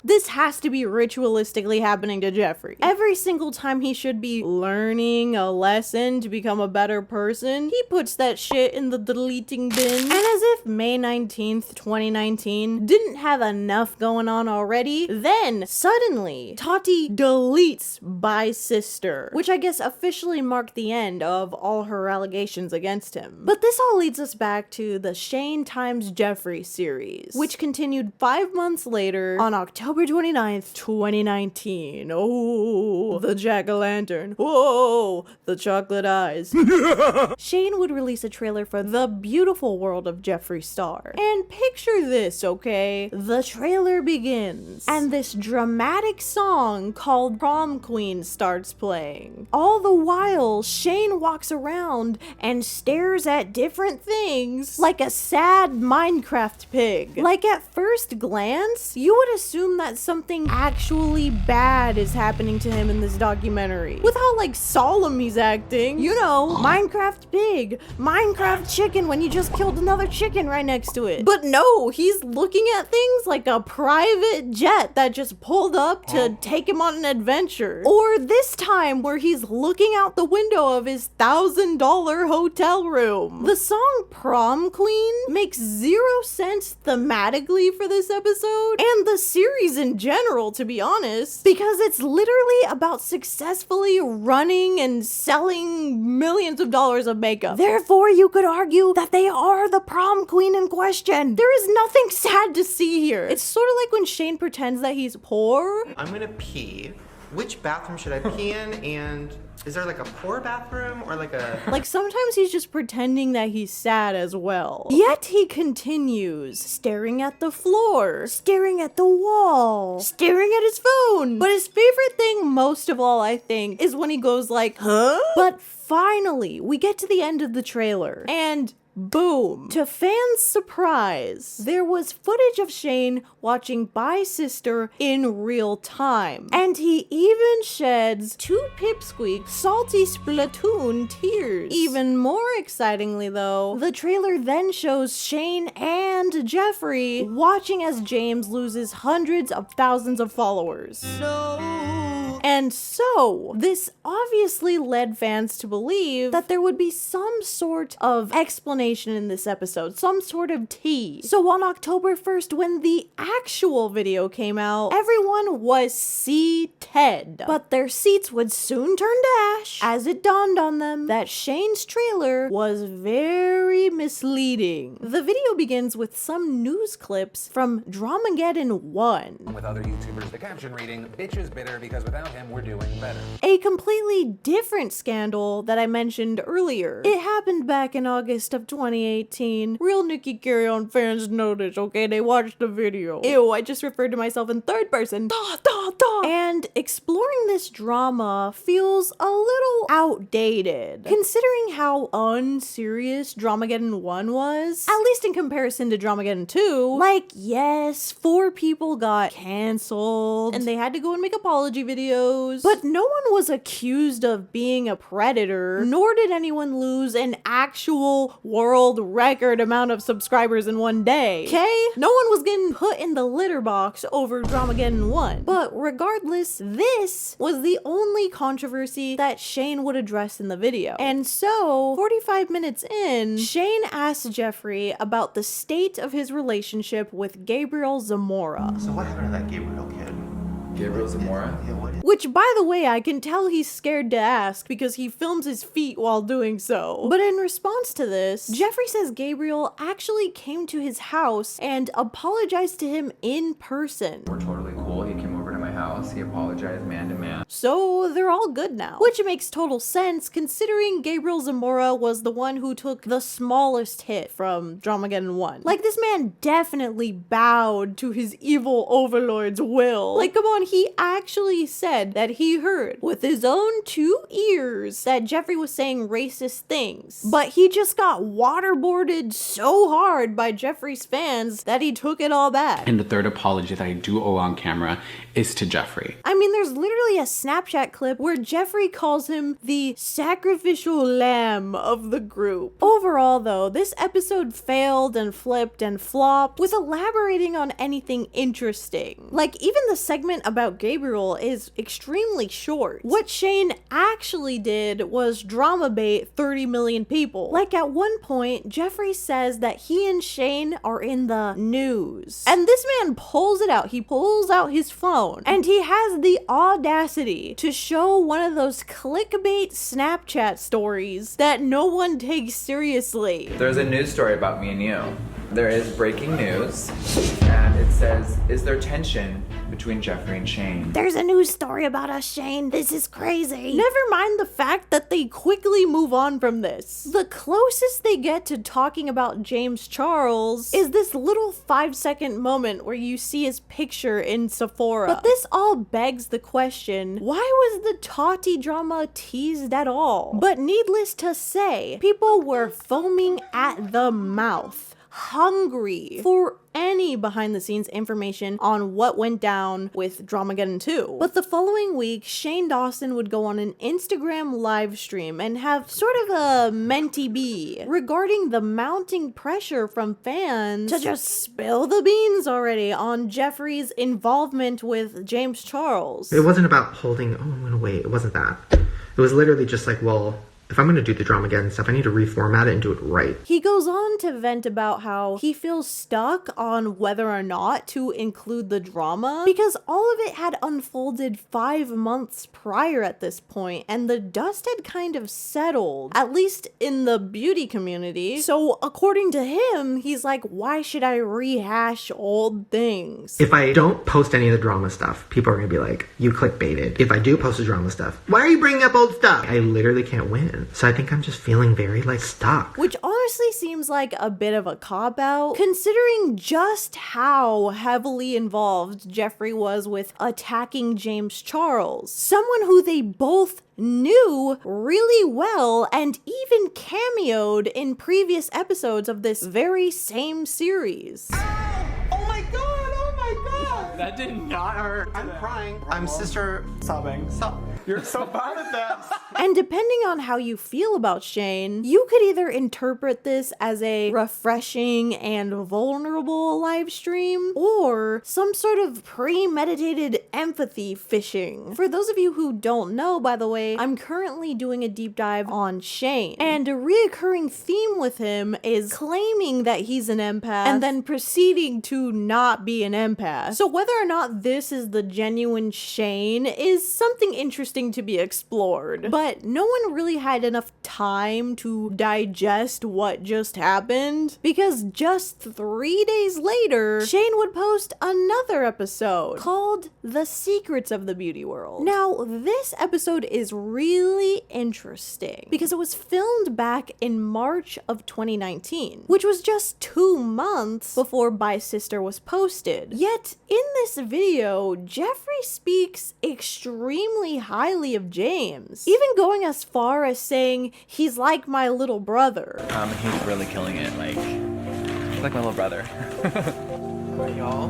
This has to be ritualistically happening to Jeffree. Every single time he should be learning a lesson to become a better person, he puts that shit in the deleting bin. And as if May 19th, 2019 didn't have enough going on already, then suddenly Tati deletes By Sister, which I guess officially marked the end of all her allegations against him. But this all leads us back to the Shane times Jeffree series, which continued 5 months later on October 29th, 2019. Oh, the jack-o'-lantern. Whoa, the chocolate eyes. Shane would release a trailer for The Beautiful World of Jeffree Star. And picture this, okay? The trailer begins, and this dramatic song called Prom Queen starts playing. All the while, Shane walks around and stares at different things like a sad Minecraft pig. Like, at first glance, you would assume that that something actually bad is happening to him in this documentary. With how like solemn he's acting. You know, Minecraft pig, Minecraft chicken when you just killed another chicken right next to it. But no, he's looking at things like a private jet that just pulled up to take him on an adventure. Or this time where he's looking out the window of his $1,000 hotel room. The song Prom Queen makes zero sense thematically for this episode and the series in general, to be honest, because it's literally about successfully running and selling millions of dollars of makeup. Therefore, you could argue that they are the prom queen in question. There is nothing sad to see here. It's sort of like when Shane pretends that he's poor. I'm gonna pee. Which bathroom should I pee in? And is there like a poor bathroom or like a... Like sometimes he's just pretending that he's sad as well. Yet he continues, staring at the floor, staring at the wall, staring at his phone. But his favorite thing most of all, I think, is when he goes like, huh? But finally, we get to the end of the trailer and boom. To fans' surprise, there was footage of Shane watching Bye Sister in real time. And he even sheds 2 pipsqueak salty Splatoon tears. Even more excitingly though, the trailer then shows Shane and Jeffree watching as James loses hundreds of thousands of followers. And so, this obviously led fans to believe that there would be some sort of explanation in this episode, some sort of tea. So on October 1st, when the actual video came out, everyone was seated. But their seats would soon turn to ash as it dawned on them that Shane's trailer was very misleading. The video begins with some news clips from Dramageddon 1. With other YouTubers, the caption reading, "Bitch is bitter because without him, we're doing better." A completely different scandal that I mentioned earlier. It happened back in August of 2018. Real Nikki Carreon fans know this, okay? They watched the video. Ew, I just referred to myself in third person. And exploring this drama feels a little outdated, considering how unserious Dramageddon 1 was, at least in comparison to Dramageddon 2. Like, yes, 4 people got canceled, and they had to go and make apology videos, but no one was accused of being a predator, nor did anyone lose an actual world record amount of subscribers in one day, okay? No one was getting put in the litter box over Dramageddon 1. But regardless, this was the only controversy that Shane would address in the video. And so, 45 minutes in, Shane asked Jeffree about the state of his relationship with Gabriel Zamora. So what happened to that Gabriel kid? Gabriel Zamora? Which, by the way, I can tell he's scared to ask because he films his feet while doing so. But in response to this, Jeffree says Gabriel actually came to his house and apologized to him in person. We're totally cool. He came over to my house. He apologized man to man. So they're all good now. Which makes total sense considering Gabriel Zamora was the one who took the smallest hit from Dramageddon 1. Like, this man definitely bowed to his evil overlord's will. Like, come on, he actually said that he heard with his own 2 ears that Jeffree was saying racist things. But he just got waterboarded so hard by Jeffree's fans that he took it all back. And the third apology that I do owe on camera is to Jeffree. I mean, there's literally a Snapchat clip where Jeffree calls him the sacrificial lamb of the group. Overall though, this episode failed and flipped and flopped with elaborating on anything interesting. Like, even the segment about Gabriel is extremely short. What Shane actually did was drama bait 30 million people. Like, at one point, Jeffree says that he and Shane are in the news. And this man pulls it out. He pulls out his phone and he has the audacity to show one of those clickbait Snapchat stories that no one takes seriously. There's a news story about me and you. There is breaking news, and it says, "Is there tension between Jeffree and Shane?" There's a news story about us, Shane. This is crazy. Never mind the fact that they quickly move on from this. The closest they get to talking about James Charles is this little 5-second moment where you see his picture in Sephora. But this all begs the question, why was the Tati drama teased at all? But needless to say, people were foaming at the mouth, hungry for any behind the scenes information on what went down with Dramageddon 2. But the following week, Shane Dawson would go on an Instagram live stream and have sort of a Menty bee regarding the mounting pressure from fans to just spill the beans already on Jeffree's involvement with James Charles. It wasn't about holding, oh, I'm gonna wait. It wasn't that. It was literally just like, well, if I'm gonna do the Dramageddon stuff, I need to reformat it and do it right. He goes on to vent about how he feels stuck on whether or not to include the drama because all of it had unfolded 5 months prior at this point, and the dust had kind of settled, at least in the beauty community. So according to him, he's like, why should I rehash old things? If I don't post any of the drama stuff, people are gonna be like, you clickbaited. If I do post the drama stuff, why are you bringing up old stuff? I literally can't win. So I think I'm just feeling very like stuck. Which honestly seems like a bit of a cop-out, considering just how heavily involved Jeffree was with attacking James Charles, someone who they both knew really well and even cameoed in previous episodes of this very same series. Oh my god, oh my god! That did not hurt. I'm crying. I'm sister sobbing. You're so bad at this. And depending on how you feel about Shane, you could either interpret this as a refreshing and vulnerable live stream, or some sort of premeditated empathy fishing. For those of you who don't know, by the way, I'm currently doing a deep dive on Shane, and a reoccurring theme with him is claiming that he's an empath and then proceeding to not be an empath. So whether or not this is the genuine Shane is something interesting to be explored, but no one really had enough time to digest what just happened, because just 3 days later, Shane would post another episode called The Secrets of the Beauty World. Now, this episode is really interesting because it was filmed back in March of 2019, which was just 2 months before By Sister was posted. Yet, in this video, Jeffree speaks extremely highly of James, even going as far as saying he's like my little brother. He's really killing it, he's like my little brother. Y'all.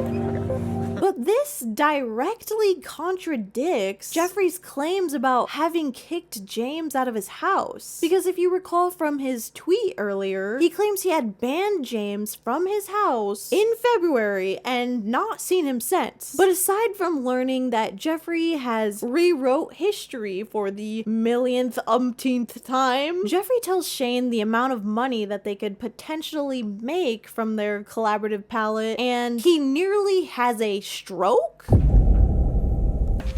But this directly contradicts Jeffree's claims about having kicked James out of his house. Because if you recall from his tweet earlier, he claims he had banned James from his house in February and not seen him since. But aside from learning that Jeffree has rewrote history for the millionth umpteenth time, Jeffree tells Shane the amount of money that they could potentially make from their collaborative palette, and he nearly has a stroke?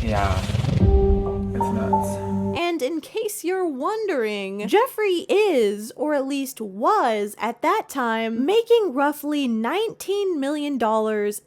Yeah. It's nuts. And in case you're wondering, Jeffree is, or at least was at that time, making roughly $19 million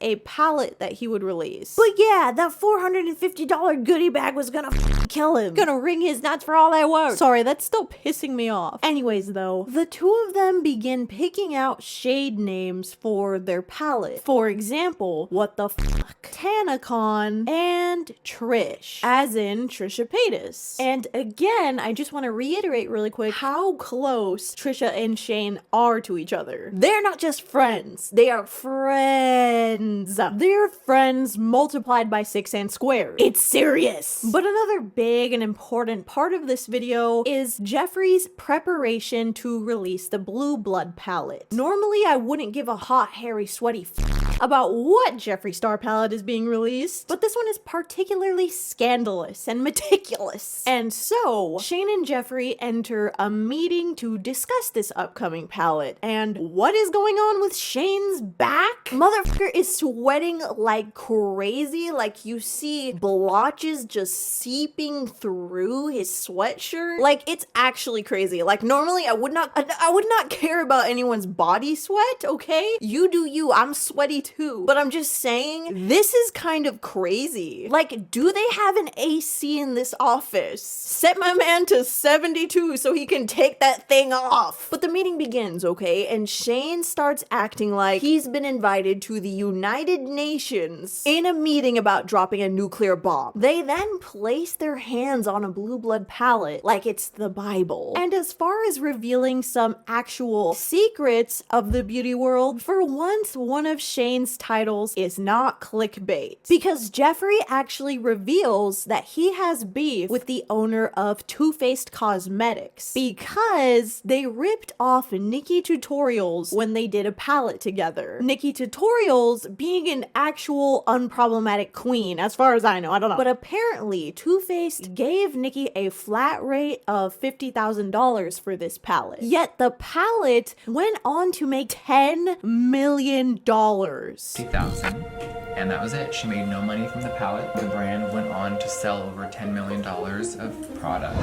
a palette that he would release. But yeah, that $450 goodie bag was gonna kill him. Gonna wring his nuts for all that work. Sorry, that's still pissing me off. Anyways though, the two of them begin picking out shade names for their palette. For example, what the fuck, Tanacon, and Trish, as in Trisha Paytas. And again, I just want to reiterate really quick how close Trisha and Shane are to each other. They're not just friends, they are friends. They're friends multiplied by 6 and squared. It's serious. But another big and important part of this video is Jeffree's preparation to release the Blue Blood palette. Normally, I wouldn't give a hot, hairy, sweaty about what Jeffree Star palette is being released, but this one is particularly scandalous and meticulous. And so, Shane and Jeffree enter a meeting to discuss this upcoming palette. And what is going on with Shane's back? Motherfucker is sweating like crazy, like you see blotches just seeping through his sweatshirt. Like, it's actually crazy. Like, normally I would not care about anyone's body sweat, okay? You do you, I'm sweaty too. too. But I'm just saying, this is kind of crazy. Like, do they have an AC in this office? Set my man to 72 so he can take that thing off. But the meeting begins, okay? And Shane starts acting like he's been invited to the United Nations in a meeting about dropping a nuclear bomb. They then place their hands on a blue blood palette like it's the Bible. And as far as revealing some actual secrets of the beauty world, for once, one of Shane's titles is not clickbait. Because Jeffree actually reveals that he has beef with the owner of Too Faced Cosmetics because they ripped off Nikki Tutorials when they did a palette together. Nikki Tutorials being an actual unproblematic queen, as far as I know, I don't know. But apparently, Too Faced gave Nikki a flat rate of $50,000 for this palette. Yet the palette went on to make $10 million. 50,000, and that was it. She made no money from the palette. The brand went on to sell over $10 million of product.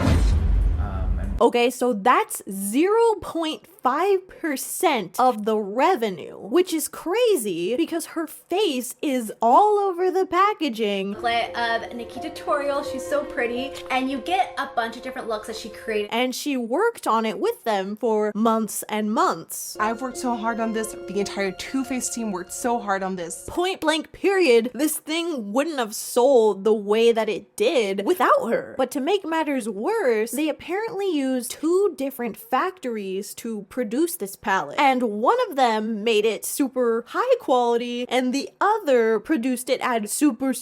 Okay, so that's 0.5% of the revenue, which is crazy because her face is all over the packaging. Of Nikki Tutorial, she's so pretty, and you get a bunch of different looks that she created. And she worked on it with them for months and months. I've worked so hard on this. The entire Too Faced team worked so hard on this. Point blank period, this thing wouldn't have sold the way that it did without her. But to make matters worse, they apparently used 2 different factories to produce this palette. And one of them made it super high quality and the other produced it at super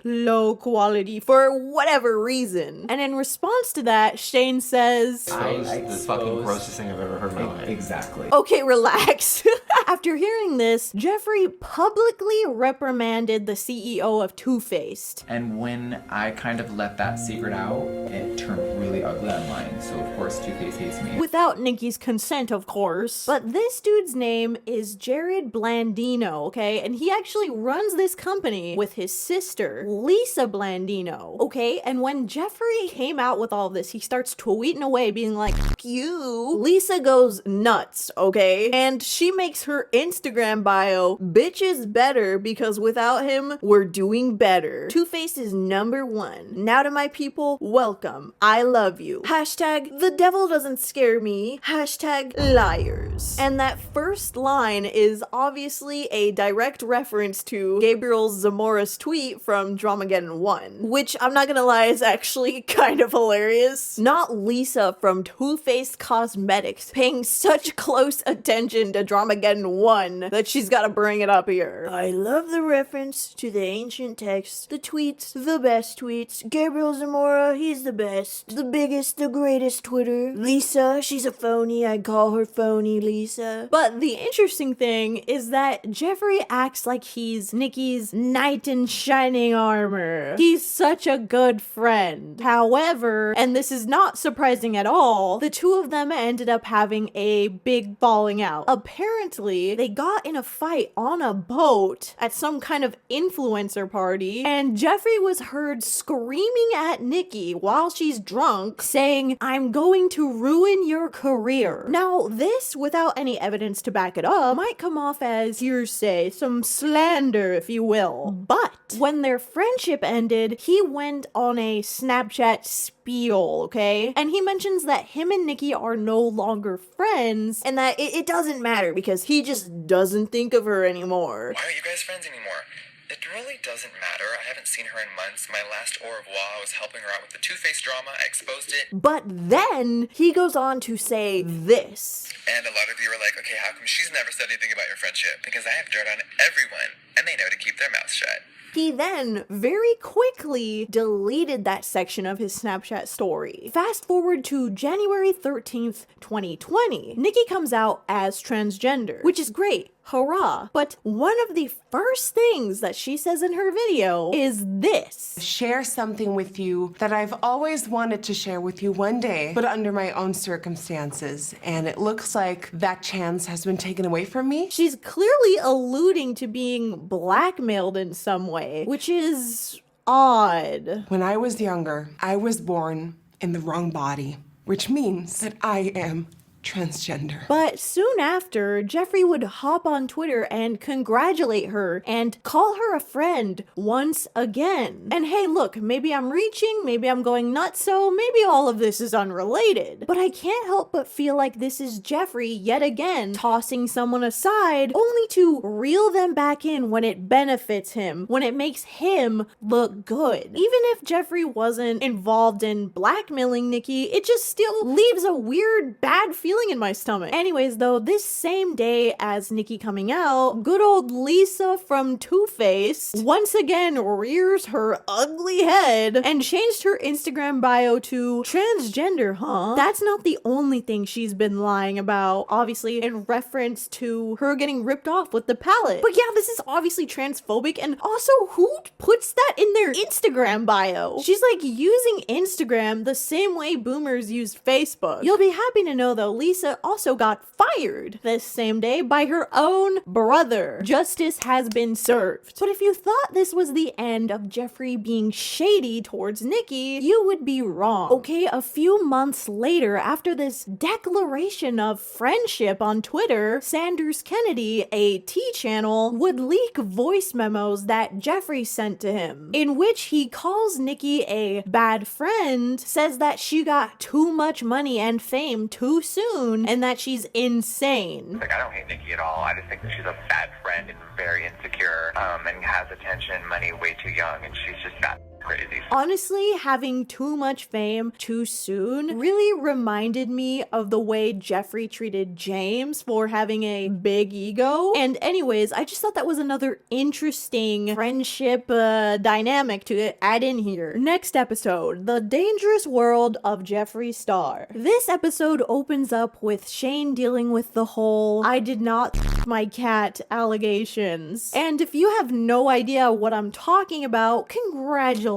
low quality for whatever reason. And in response to that, Shane says, the fucking grossest thing I've ever heard in my life. Exactly. Okay, relax. After hearing this, Jeffree publicly reprimanded the CEO of Too Faced. And when I kind of let that secret out, it turned really ugly online. So of course Too Faced hates me. Without Nikki's consent, of course. But this dude's name is Jared Blandino, okay? And he actually runs this company with his sister, Lisa Blandino, okay? And when Jeffree came out with all this, he starts tweeting away being like, "F you." Lisa goes nuts, okay? And she makes her Instagram bio, "Bitch is better because without him, we're doing better. Too Faced is #1. Now to my people, welcome. I love you. Hashtag the devil doesn't scare me. Hashtag liars." And that first line is obviously a direct reference to Gabriel Zamora's tweet from Dramageddon 1, which I'm not gonna lie is actually kind of hilarious. Not Lisa from Too Faced Cosmetics paying such close attention to Dramageddon 1 that she's gotta bring it up here. I love the reference to the ancient text, the tweets, the best tweets. Gabriel Zamora, he's the best, the biggest, the greatest Twitter. Lisa, she's a phony, I call her phony Lisa. But the interesting thing is that Jeffree acts like he's Nikki's knight in shining armor. He's such a good friend. However, and this is not surprising at all, the two of them ended up having a big falling out. Apparently, they got in a fight on a boat at some kind of influencer party, and Jeffree was heard screaming at Nikki while she's drunk, saying, "I'm going to ruin your career." Now, this, without any evidence to back it up, might come off as hearsay, some slander, if you will. But when their friendship ended, he went on a Snapchat spiel, okay? And he mentions that him and Nikki are no longer friends, and that it doesn't matter because he just doesn't think of her anymore. Why aren't you guys friends anymore? It really doesn't matter. I haven't seen her in months. My last au revoir, I was helping her out with the Too Faced drama. I exposed it. But then he goes on to say this. And a lot of you are like, okay, how come she's never said anything about your friendship? Because I have dirt on everyone, and they know to keep their mouths shut. He then very quickly deleted that section of his Snapchat story. Fast forward to January 13th, 2020. Nikki comes out as transgender, which is great. Hurrah. But one of the first things that she says in her video is this. Share something with you that I've always wanted to share with you one day, but under my own circumstances. And it looks like that chance has been taken away from me. She's clearly alluding to being blackmailed in some way, which is odd. When I was younger, I was born in the wrong body, which means that I am transgender. But soon after, Jeffree would hop on Twitter and congratulate her and call her a friend once again. And hey, look, maybe I'm reaching, maybe I'm going nuts, so maybe all of this is unrelated. But I can't help but feel like this is Jeffree yet again tossing someone aside only to reel them back in when it benefits him, when it makes him look good. Even if Jeffree wasn't involved in blackmailing Nikki, it just still leaves a weird bad feeling in my stomach. Anyways though, this same day as Nikki coming out, good old Lisa from Too Faced once again rears her ugly head and changed her Instagram bio to transgender, huh? That's not the only thing she's been lying about, obviously in reference to her getting ripped off with the palette. But yeah, this is obviously transphobic, and also who puts that in their Instagram bio? She's like using Instagram the same way boomers used Facebook. You'll be happy to know though, Lisa also got fired this same day by her own brother. Justice has been served. But if you thought this was the end of Jeffree being shady towards Nikki, you would be wrong. Okay, a few months later, after this declaration of friendship on Twitter, Sanders Kennedy, a T channel, would leak voice memos that Jeffree sent to him, in which he calls Nikki a bad friend, says that she got too much money and fame too soon, and that she's insane. Like, I don't hate Nikki at all. I just think that she's a bad friend and very insecure, and has attention, money, way too young, and she's just that crazy. Honestly, having too much fame too soon really reminded me of the way Jeffree treated James for having a big ego. And anyways, I just thought that was another interesting friendship dynamic to add in here. Next episode, The Dangerous World of Jeffree Star. This episode opens up with Shane dealing with the whole "I did not my cat" allegations. And if you have no idea what I'm talking about, congratulations.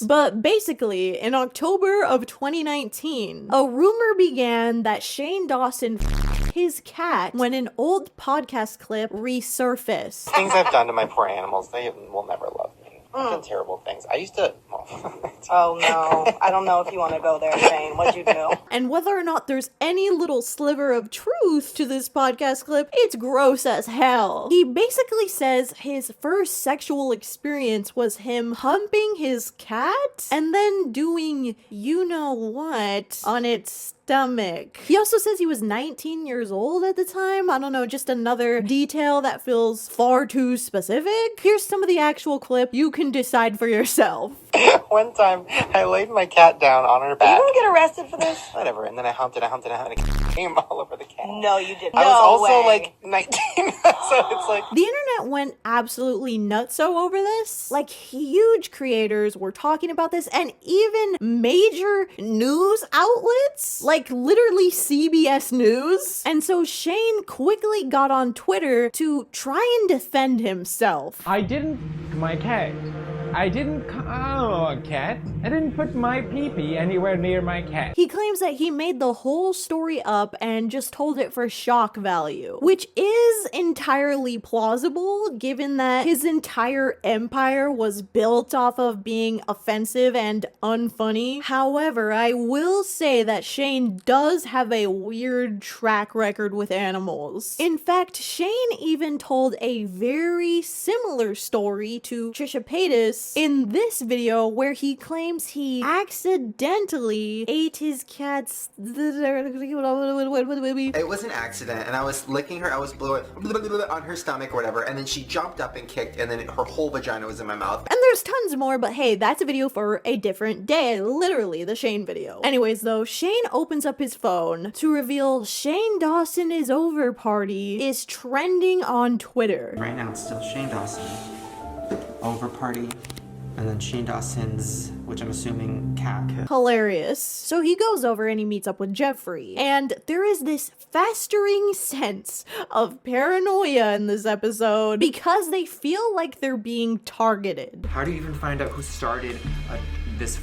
But basically, in October of 2019, a rumor began that Shane Dawson his cat when an old podcast clip resurfaced. Things I've done to my poor animals, they will never love me. I've done terrible things. I used to... Oh no, I don't know if you want to go there, Shane. What'd you do? And whether or not there's any little sliver of truth to this podcast clip, it's gross as hell. He basically says his first sexual experience was him humping his cat and then doing you know what on its stomach. He also says he was 19 years old at the time. I don't know, just another detail that feels far too specific. Here's some of the actual clip. You can decide for yourself. One time, I laid my cat down on her back. Are you gonna get arrested for this? Whatever, and then I humped it, and it came all over the cat. No, you didn't. I was also like 19, so it's like... The internet went absolutely nutso over this. Like, huge creators were talking about this, and even major news outlets, like literally CBS News. And so Shane quickly got on Twitter to try and defend himself. I didn't my cat. I didn't a cat. I didn't put my pee-pee anywhere near my cat. He claims that he made the whole story up and just told it for shock value, which is entirely plausible given that his entire empire was built off of being offensive and unfunny. However, I will say that Shane does have a weird track record with animals. In fact, Shane even told a very similar story to Trisha Paytas in this video where he claims he accidentally ate his cat's... It was an accident, and I was licking her, I was blowing on her stomach or whatever, and then she jumped up and kicked, and then her whole vagina was in my mouth. And there's tons more, but hey, that's a video for a different day, literally the Shane video. Anyways though, Shane opens up his phone to reveal Shane Dawson is over party is trending on Twitter. Right now it's still Shane Dawson over party, and then Shane Dawson's, which I'm assuming, cat. Hilarious. So he goes over and he meets up with Jeffree, and there is this festering sense of paranoia in this episode because they feel like they're being targeted. How do you even find out who started this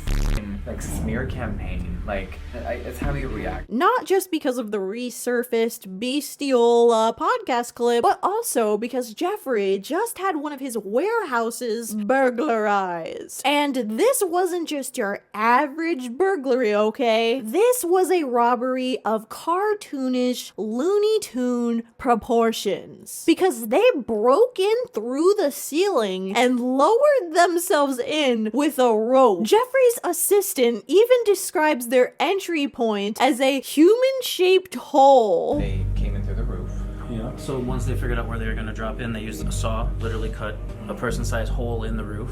like smear campaign? Like, it's how you react. Not just because of the resurfaced bestial podcast clip, but also because Jeffree just had one of his warehouses burglarized. And this wasn't just your average burglary, okay? This was a robbery of cartoonish Looney Tune proportions. Because they broke in through the ceiling and lowered themselves in with a rope. Jeffree's assistant even describes their entry point as a human-shaped hole. They came in through the roof. Yeah, so once they figured out where they were gonna drop in, they used a saw, literally cut a person-sized hole in the roof,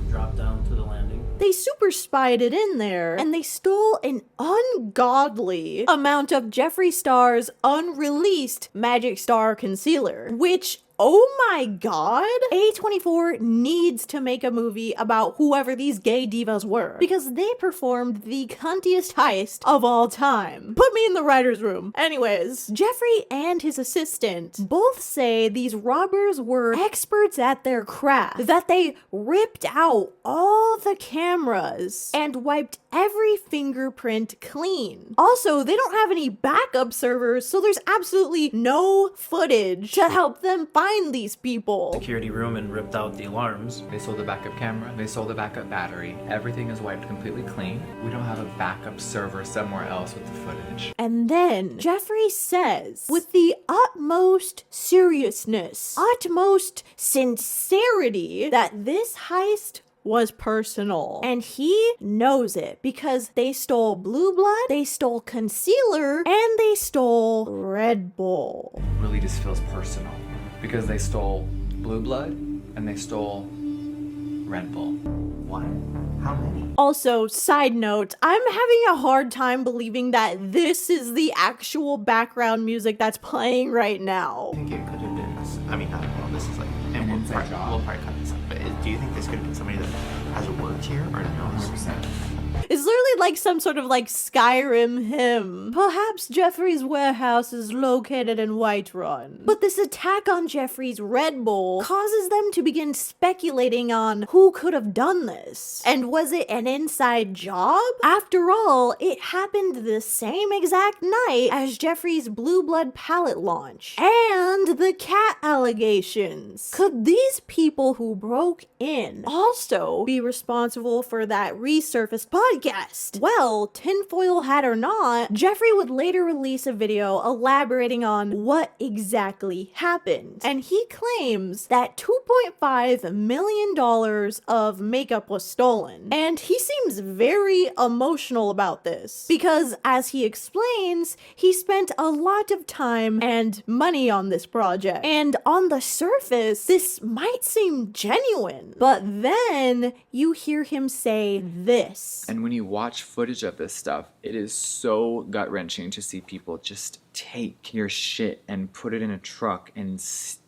dropped down to the landing. They super spied it in there, and they stole an ungodly amount of Jeffree Star's unreleased Magic Star concealer, which, oh my god, A24 needs to make a movie about whoever these gay divas were, because they performed the cuntiest heist of all time. Put me in the writer's room. Anyways, Jeffree and his assistant both say these robbers were experts at their craft, that they ripped out all the cameras and wiped every fingerprint clean. Also, they don't have any backup servers, so there's absolutely no footage to help them find these people. Security room and ripped out the alarms. They sold the backup camera, they sold the backup battery. Everything is wiped completely clean. We don't have a backup server somewhere else with the footage. And then Jeffree says, with the utmost seriousness, utmost sincerity, that this heist was personal. And he knows it because they stole Blue Blood, they stole concealer, and they stole Red Bull. It really just feels personal because they stole Blue Blood and they stole Red Bull. What? How many? Also, side note, I'm having a hard time believing that this is the actual background music that's playing right now. I think it could have been, I mean, I don't know, this is like, and we'll probably cut this up, but do you think this could have been somebody that has worked here or no? 100%. It's literally like some sort of like Skyrim hymn. Perhaps Jeffree's warehouse is located in Whiterun. But this attack on Jeffree's Red Bull causes them to begin speculating on who could have done this. And was it an inside job? After all, it happened the same exact night as Jeffree's Blue Blood palette launch. And the cat allegations. Could these people who broke in also be responsible for that resurfaced podcast? Well, tinfoil hat or not, Jeffree would later release a video elaborating on what exactly happened. And he claims that $2.5 million of makeup was stolen. And he seems very emotional about this because, as he explains, he spent a lot of time and money on this project. And on the surface, this might seem genuine, but then you hear him say this. And when you watch footage of this stuff, it is so gut-wrenching to see people just take your shit and put it in a truck and steal.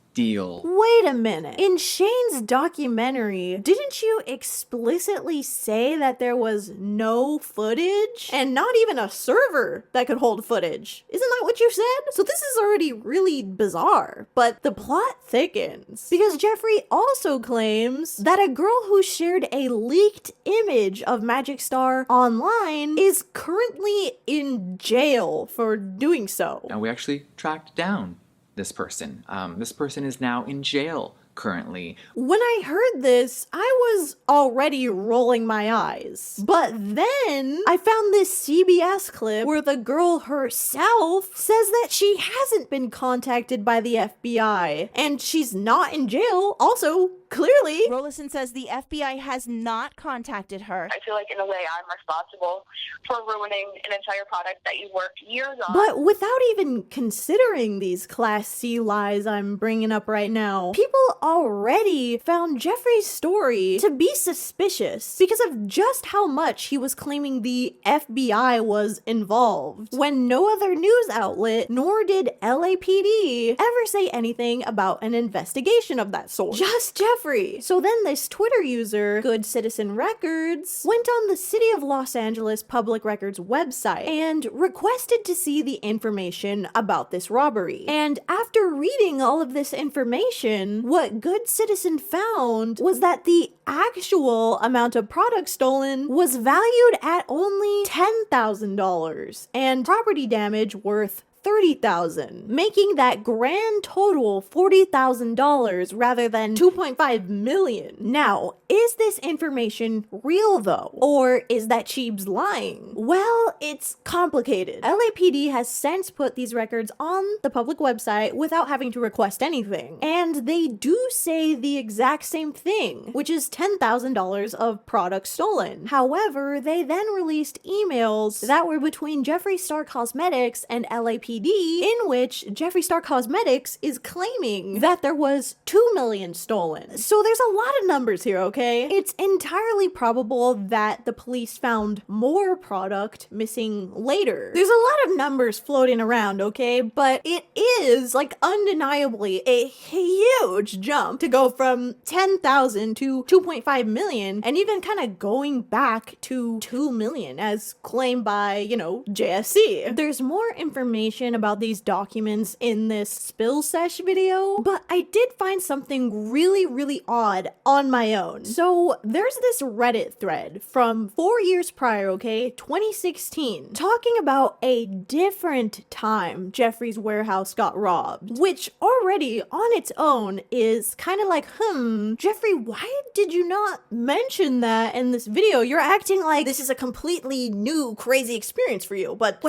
Wait a minute. In Shane's documentary, didn't you explicitly say that there was no footage? And not even a server that could hold footage. Isn't that what you said? So this is already really bizarre. But the plot thickens. Because Jeffree also claims that a girl who shared a leaked image of Magic Star online is currently in jail for doing so. And we actually tracked down this person. This person is now in jail currently. When I heard this, I was already rolling my eyes. But then I found this CBS clip where the girl herself says that she hasn't been contacted by the FBI and she's not in jail. Also, clearly. Rollison says the FBI has not contacted her. I feel like in a way I'm responsible for ruining an entire product that you worked years on. But without even considering these Class C lies I'm bringing up right now, people already found Jeffree's story to be suspicious because of just how much he was claiming the FBI was involved, when no other news outlet nor did LAPD ever say anything about an investigation of that sort. Just Jeffree Jeffree. So then this Twitter user, Good Citizen Records, went on the City of Los Angeles Public Records website and requested to see the information about this robbery. And after reading all of this information, what Good Citizen found was that the actual amount of products stolen was valued at only $10,000 and property damage worth $30,000, making that grand total $40,000 rather than $2.5 million. Now, is this information real though? Or is that Cheebs lying? Well, it's complicated. LAPD has since put these records on the public website without having to request anything. And they do say the exact same thing, which is $10,000 of products stolen. However, they then released emails that were between Jeffree Star Cosmetics and LAPD, in which Jeffree Star Cosmetics is claiming that there was $2 million stolen. So there's a lot of numbers here, okay? It's entirely probable that the police found more product missing later. There's a lot of numbers floating around, okay? But it is, like, undeniably a huge jump to go from 10,000 to 2.5 million, and even kind of going back to 2 million as claimed by, you know, JSC. There's more information about these documents in this spill sesh video, but I did find something really odd on my own. So there's this Reddit thread from 4 years prior, okay, 2016, talking about a different time Jeffree's warehouse got robbed, which already on its own is kind of like, Jeffree, why did you not mention that in this video? You're acting like this is a completely new, crazy experience for you, but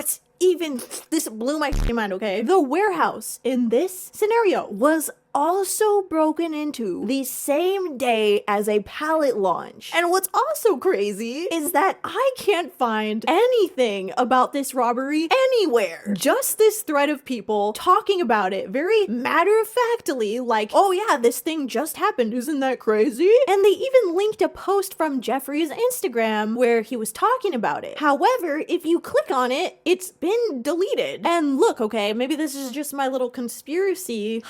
this blew my mind, okay? The warehouse in this scenario was also broken into the same day as a pallet launch. And what's also crazy is that I can't find anything about this robbery anywhere. Just this thread of people talking about it very matter-of-factly, like, oh yeah, this thing just happened, isn't that crazy? And they even linked a post from Jeffree's Instagram where he was talking about it. However, if you click on it, it's been deleted. And look, okay, maybe this is just my little conspiracy,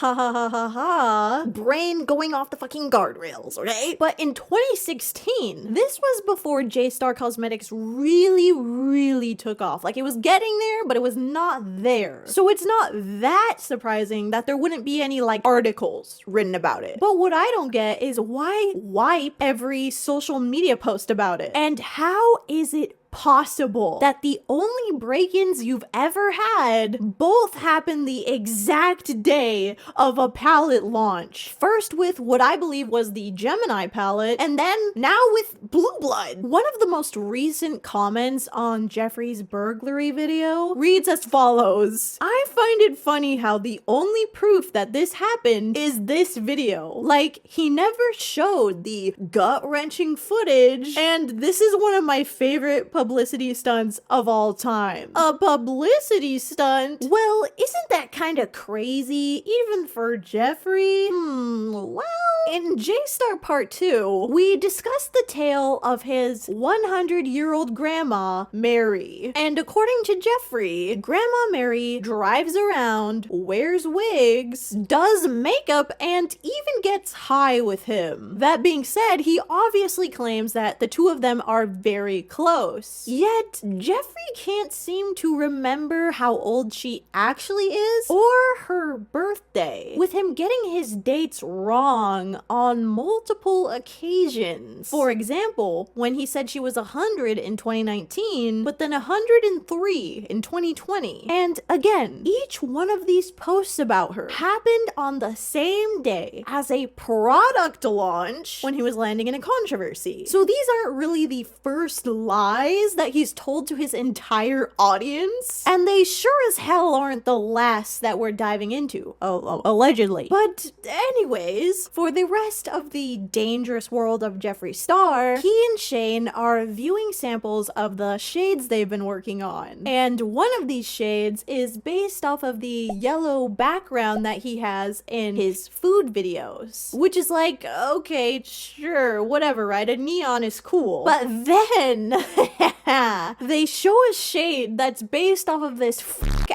brain going off the fucking guardrails, okay? But in 2016, this was before J Star Cosmetics really took off. Like, it was getting there, but it was not there. So it's not that surprising that there wouldn't be any, like, articles written about it. But what I don't get is why wipe every social media post about it? And how is it possible that the only break-ins you've ever had both happened the exact day of a pallet launch? First with what I believe was the Gemini pallet, and then now with Blue Blood. One of the most recent comments on Jeffree's burglary video reads as follows: I find it funny how the only proof that this happened is this video. Like, he never showed the gut-wrenching footage, and this is one of my favorite publicity stunts of all time. A publicity stunt? Well, isn't that kind of crazy, even for Jeffree? Well, in J-Star Part 2, we discussed the tale of his 100-year-old grandma, Mary. And according to Jeffree, Grandma Mary drives around, wears wigs, does makeup, and even gets high with him. That being said, he obviously claims that the two of them are very close. Yet, Jeffree can't seem to remember how old she actually is or her birthday, with him getting his dates wrong on multiple occasions. For example, when he said she was 100 in 2019, but then 103 in 2020. And again, each one of these posts about her happened on the same day as a product launch when he was landing in a controversy. So these aren't really the first lies that he's told to his entire audience, and they sure as hell aren't the last that we're diving into, allegedly. But anyways, for the rest of the dangerous world of Jeffree Star, he and Shane are viewing samples of the shades they've been working on, and one of these shades is based off of the yellow background that he has in his food videos, which is like, okay, sure, whatever, right? A neon is cool. But then they show a shade that's based off of this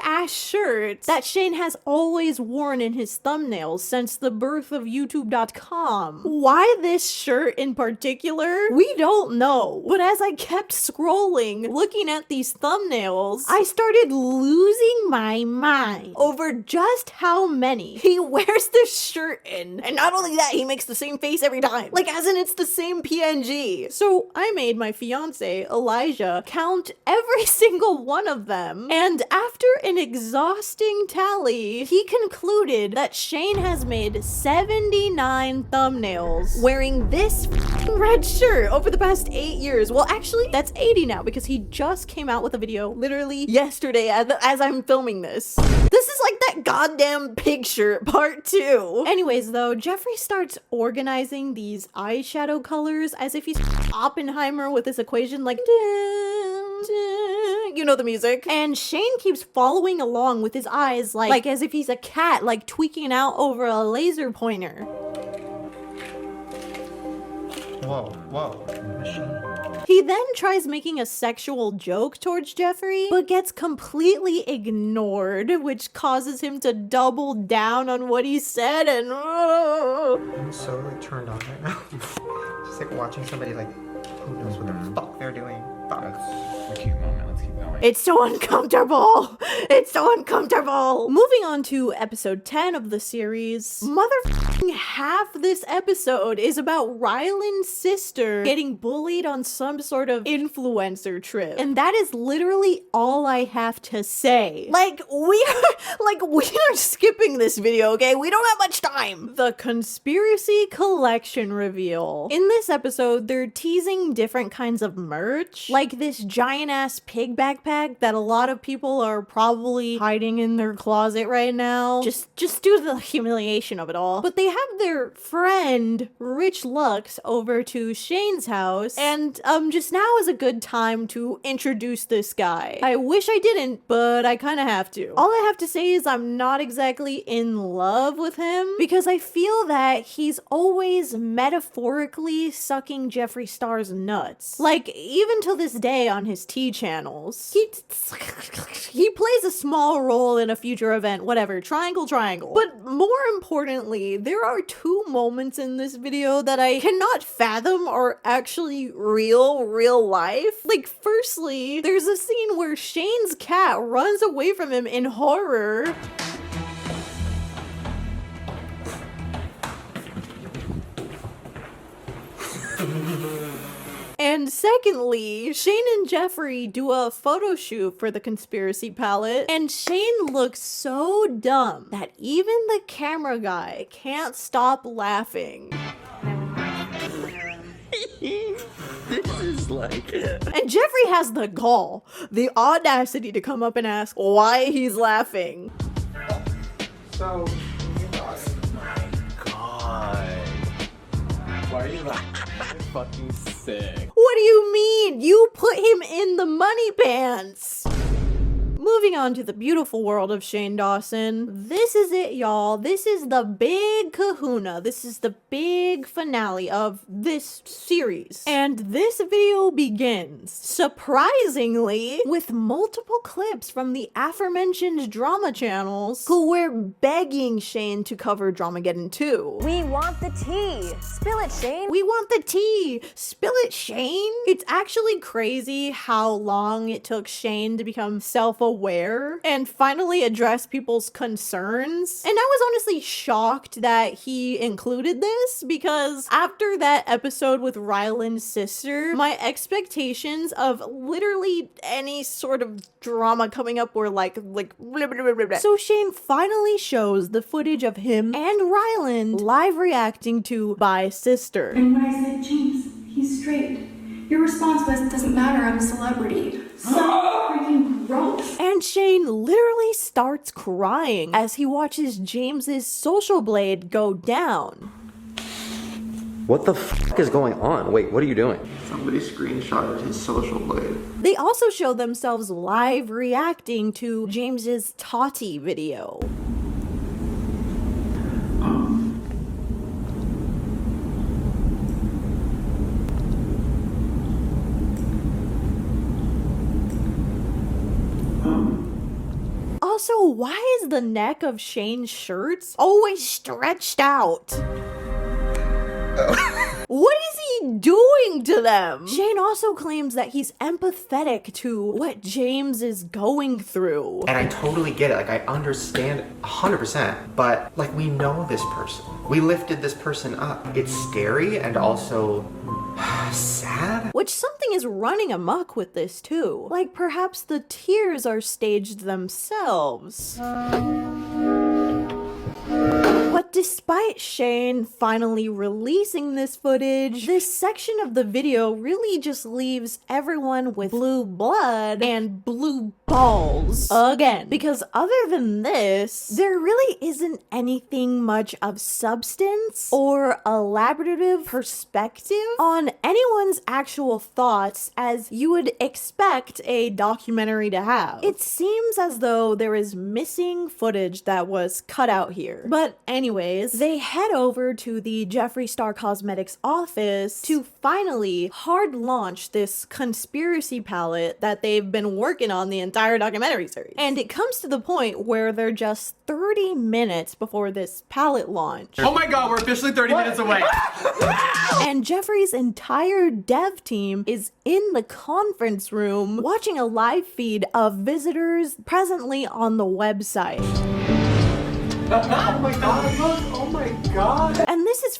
ass shirt that Shane has always worn in his thumbnails since the birth of YouTube.com. Why this shirt in particular? We don't know. But as I kept scrolling, looking at these thumbnails, I started losing my mind over just how many he wears this shirt in. And not only that, he makes the same face every time. Like, as in it's the same PNG. So I made my fiance, Elijah, count every single one of them. And after an exhausting tally, he concluded that Shane has made 79 thumbnails wearing this red shirt over the past 8 years. Well, actually, that's 80 now because he just came out with a video literally yesterday as I'm filming this. This is like that goddamn pig shirt part 2. Anyways, though, Jeffree starts organizing these eyeshadow colors as if he's Oppenheimer with this equation like you know the music. And Shane keeps following along with his eyes like as if he's a cat, like tweaking out over a laser pointer. Whoa. He then tries making a sexual joke towards Jeffree, but gets completely ignored, which causes him to double down on what he said and I'm so like turned on right now. Just like watching somebody like, who knows what the fuck they're doing. Fuck. That's a cute moment. Let's keep going. It's so uncomfortable. It's so uncomfortable. Moving on to episode 10 of the series. Motherfucking half this episode is about Ryland's sister getting bullied on some sort of influencer trip. And that is literally all I have to say. Like, we are skipping this video, okay? We don't have much time. The conspiracy collection reveal. In this episode, they're teasing different kinds of merch. Like this giant ass pig backpack that a lot of people are probably hiding in their closet right now. Just due to the humiliation of it all. But they have their friend, Rich Lux, over to Shane's house. And just now is a good time to introduce this guy. I wish I didn't, but I kind of have to. All I have to say is I'm not exactly in love with him because I feel that he's always metaphorically sucking Jeffree Star's nuts. Like, even till this day on his T channels. He plays a small role in a future event, whatever, triangle. But more importantly, there are 2 moments in this video that I cannot fathom are actually real life. Like, firstly, there's a scene where Shane's cat runs away from him in horror. And secondly, Shane and Jeffree do a photo shoot for the conspiracy palette, and Shane looks so dumb that even the camera guy can't stop laughing. This is like... And Jeffree has the gall, the audacity to come up and ask why he's laughing. So, God. Why are you laughing? You're fucking sick. What do you mean? You put him in the money pants. Moving on to the beautiful world of Shane Dawson. This is it, y'all. This is the big kahuna. This is the big finale of this series. And this video begins, surprisingly, with multiple clips from the aforementioned drama channels who were begging Shane to cover Dramageddon 2. We want the tea. Spill it, Shane. We want the tea. Spill it, Shane. It's actually crazy how long it took Shane to become self-aware and finally address people's concerns. And I was honestly shocked that he included this because after that episode with Ryland's sister, my expectations of literally any sort of drama coming up were like blah, blah, blah, blah, blah. So Shane finally shows the footage of him and Ryland live reacting to Bye Sister. And when I said, James, he's straight, your response was, doesn't matter, I'm a celebrity. So freaking gross. And Shane literally starts crying as he watches James's social blade go down. What the fuck is going on? Wait, what are you doing? Somebody screenshotted his social blade. They also show themselves live reacting to James's Tati video. Also, why is the neck of Shane's shirts always stretched out? What is he doing to them? Shane also claims that he's empathetic to what James is going through. And I totally get it, like I understand 100%, but like we know this person. We lifted this person up. It's scary and also sad. Which something is running amok with this too. Like perhaps the tears are staged themselves. But despite Shane finally releasing this footage, this section of the video really just leaves everyone with blue blood and blue balls again. Because other than this, there really isn't anything much of substance or elaborative perspective on anyone's actual thoughts as you would expect a documentary to have. It seems as though there is missing footage that was cut out here. But anyways, they head over to the Jeffree Star Cosmetics office to finally hard launch this conspiracy palette that they've been working on the entire documentary series. And it comes to the point where they're just 30 minutes before this palette launch. Oh my god, we're officially 30 minutes away. And Jeffree's entire dev team is in the conference room watching a live feed of visitors presently on the website. Oh my god, look! Oh my god! And this is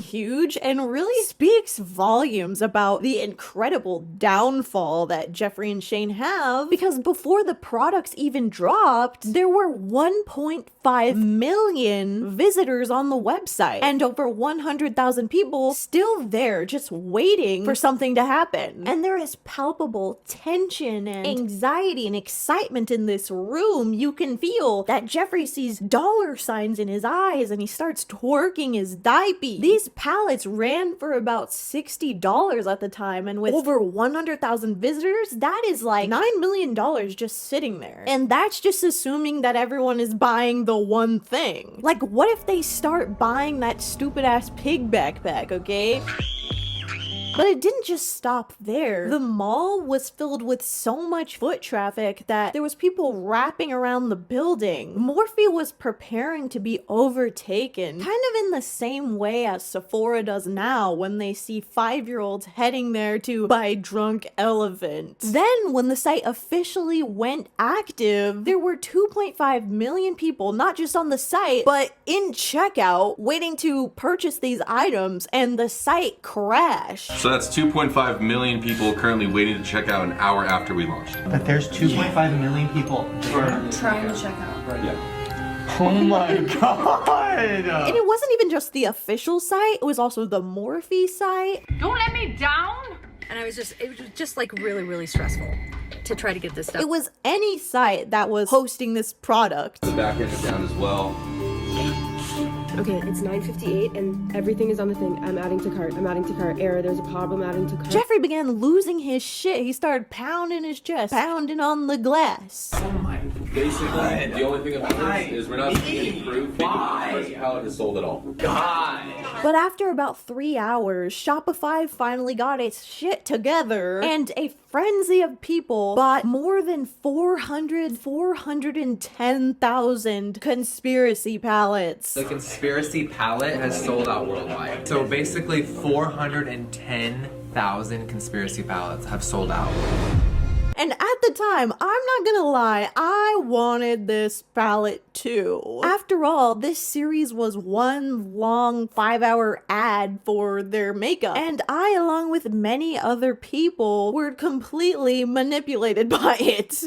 huge and really speaks volumes about the incredible downfall that Jeffree and Shane have, because before the products even dropped, there were 1.5 million visitors on the website and over 100,000 people still there just waiting for something to happen. And there is palpable tension and anxiety and excitement in this room. You can feel that Jeffree sees dollar signs in his eyes and he starts twerking his diaper. These palettes ran for about $60 at the time, and with over 100,000 visitors, that is like $9 million just sitting there. And that's just assuming that everyone is buying the one thing. Like, what if they start buying that stupid ass pig backpack, okay? But it didn't just stop there. The mall was filled with so much foot traffic that there was people wrapping around the building. Morphe was preparing to be overtaken, kind of in the same way as Sephora does now when they see 5-year-olds heading there to buy Drunk Elephant. Then, when the site officially went active, there were 2.5 million people, not just on the site, but in checkout, waiting to purchase these items, and the site crashed. So that's 2.5 million people currently waiting to check out an hour after we launched. But there's 2.5 million people Trying to check out. Yeah. Oh my god! And it wasn't even just the official site, it was also the Morphe site. Don't let me down! And it was just like really stressful to try to get this stuff. It was any site that was hosting this product. The back end is down as well. Okay, it's 9:58 and everything is on the thing. I'm adding to cart. Error, there's a problem adding to cart. Jeffree began losing his shit. He started pounding his chest, pounding on the glass. Oh my Basically, god. The only thing about this is we're not getting proof because the first pallet has sold it all. God. But after about 3 hours, Shopify finally got its shit together, and a frenzy of people bought more than 410,000 conspiracy pallets. The conspiracy palette has sold out worldwide. So basically 410,000 conspiracy palettes have sold out. And at the time, I'm not gonna lie, I wanted this palette too. After all, this series was one long 5-hour ad for their makeup. And I, along with many other people, were completely manipulated by it.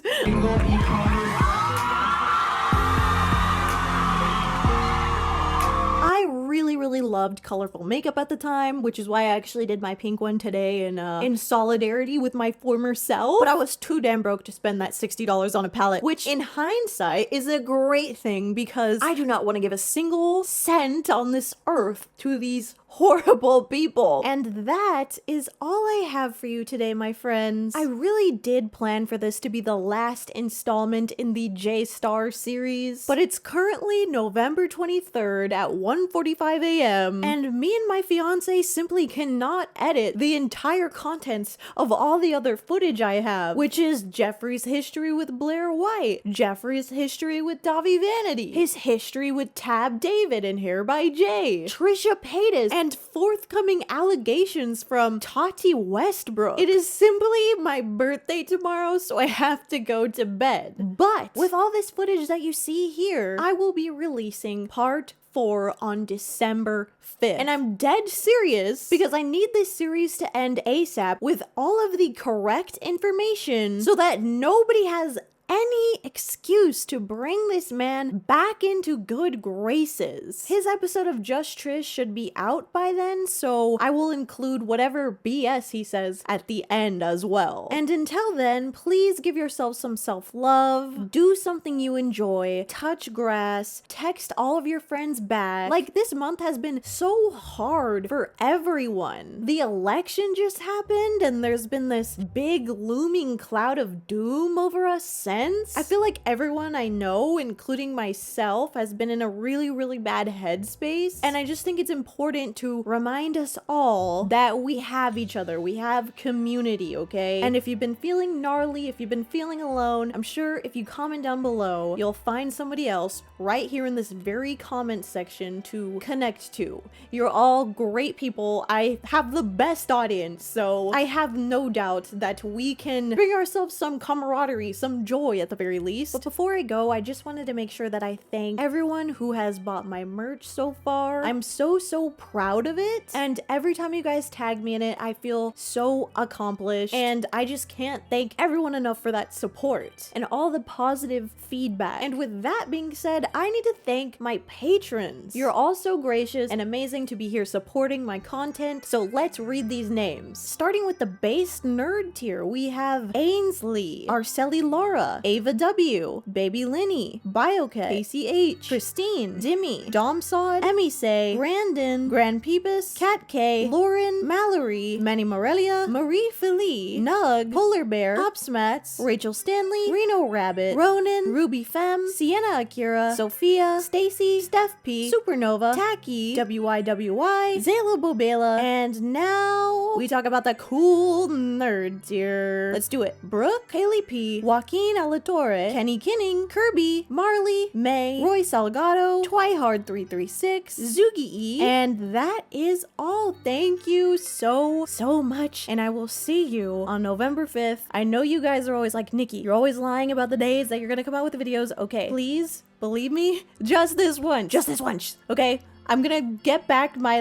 I really loved colorful makeup at the time, which is why I actually did my pink one today in solidarity with my former self. But I was too damn broke to spend that $60 on a palette, which in hindsight is a great thing because I do not want to give a single cent on this earth to these horrible people. And that is all I have for you today, my friends. I really did plan for this to be the last installment in the J-Star series, but it's currently November 23rd at 1:45 a.m. and me and my fiance simply cannot edit the entire contents of all the other footage I have, which is Jeffree's history with Blair White, Jeffree's history with Davi Vanity, his history with Tab David and Hair by Jay, Trisha Paytas, and forthcoming allegations from Tati Westbrook. It is simply my birthday tomorrow, so I have to go to bed. But with all this footage that you see here, I will be releasing part 4 on December 5th. And I'm dead serious because I need this series to end ASAP with all of the correct information so that nobody has any excuse to bring this man back into good graces. His episode of Just Trish should be out by then, so I will include whatever BS he says at the end as well. And until then, please give yourself some self-love, do something you enjoy, touch grass, text all of your friends back. Like, this month has been so hard for everyone. The election just happened and there's been this big looming cloud of doom over us since. I feel like everyone I know, including myself, has been in a really, really bad headspace. And I just think it's important to remind us all that we have each other. We have community, okay? And if you've been feeling gnarly, if you've been feeling alone, I'm sure if you comment down below, you'll find somebody else right here in this very comment section to connect to. You're all great people. I have the best audience, so I have no doubt that we can bring ourselves some camaraderie, some joy at the very least. But before I go, I just wanted to make sure that I thank everyone who has bought my merch so far. I'm so proud of it, and every time you guys tag me in it, I feel so accomplished, and I just can't thank everyone enough for that support and all the positive feedback. And with that being said, I need to thank my patrons. You're all so gracious and amazing to be here supporting my content, so let's read these names. Starting with the base nerd tier, we have Ainsley, Arceli Laura, Ava W, Baby Linny, Bioket, KCH, Christine, Dimmy, Domsod, Emise, Brandon, Grand Peepus, Kat K, Lauren, Mallory, Manny Morelia, Marie Philly, Nug, Polar Bear, Hopsmats, Rachel Stanley, Reno Rabbit, Ronan, Ruby Femme, Sienna Akira, Sophia, Stacy, Steph P, Supernova, Tacky, WIWI, Zayla Bobela, and now we talk about the cool nerd tier. Let's do it. Brooke, Haley P, Joaquin Alatorre, Kenny Kinning, Kirby, Marley, May, Roy Salgado, Twihard336, Zugi E, and that is all. Thank you so much, and I will see you on November 5th. I know you guys are always like, Nikki, you're always lying about the days that you're gonna come out with the videos. Okay, please believe me, just this once, okay? I'm gonna get back my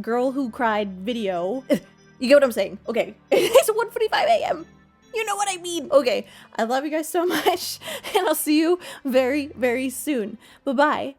girl who cried video. You get what I'm saying? Okay, it's 1:45 a.m. You know what I mean. Okay, I love you guys so much, and I'll see you very soon. Bye-bye.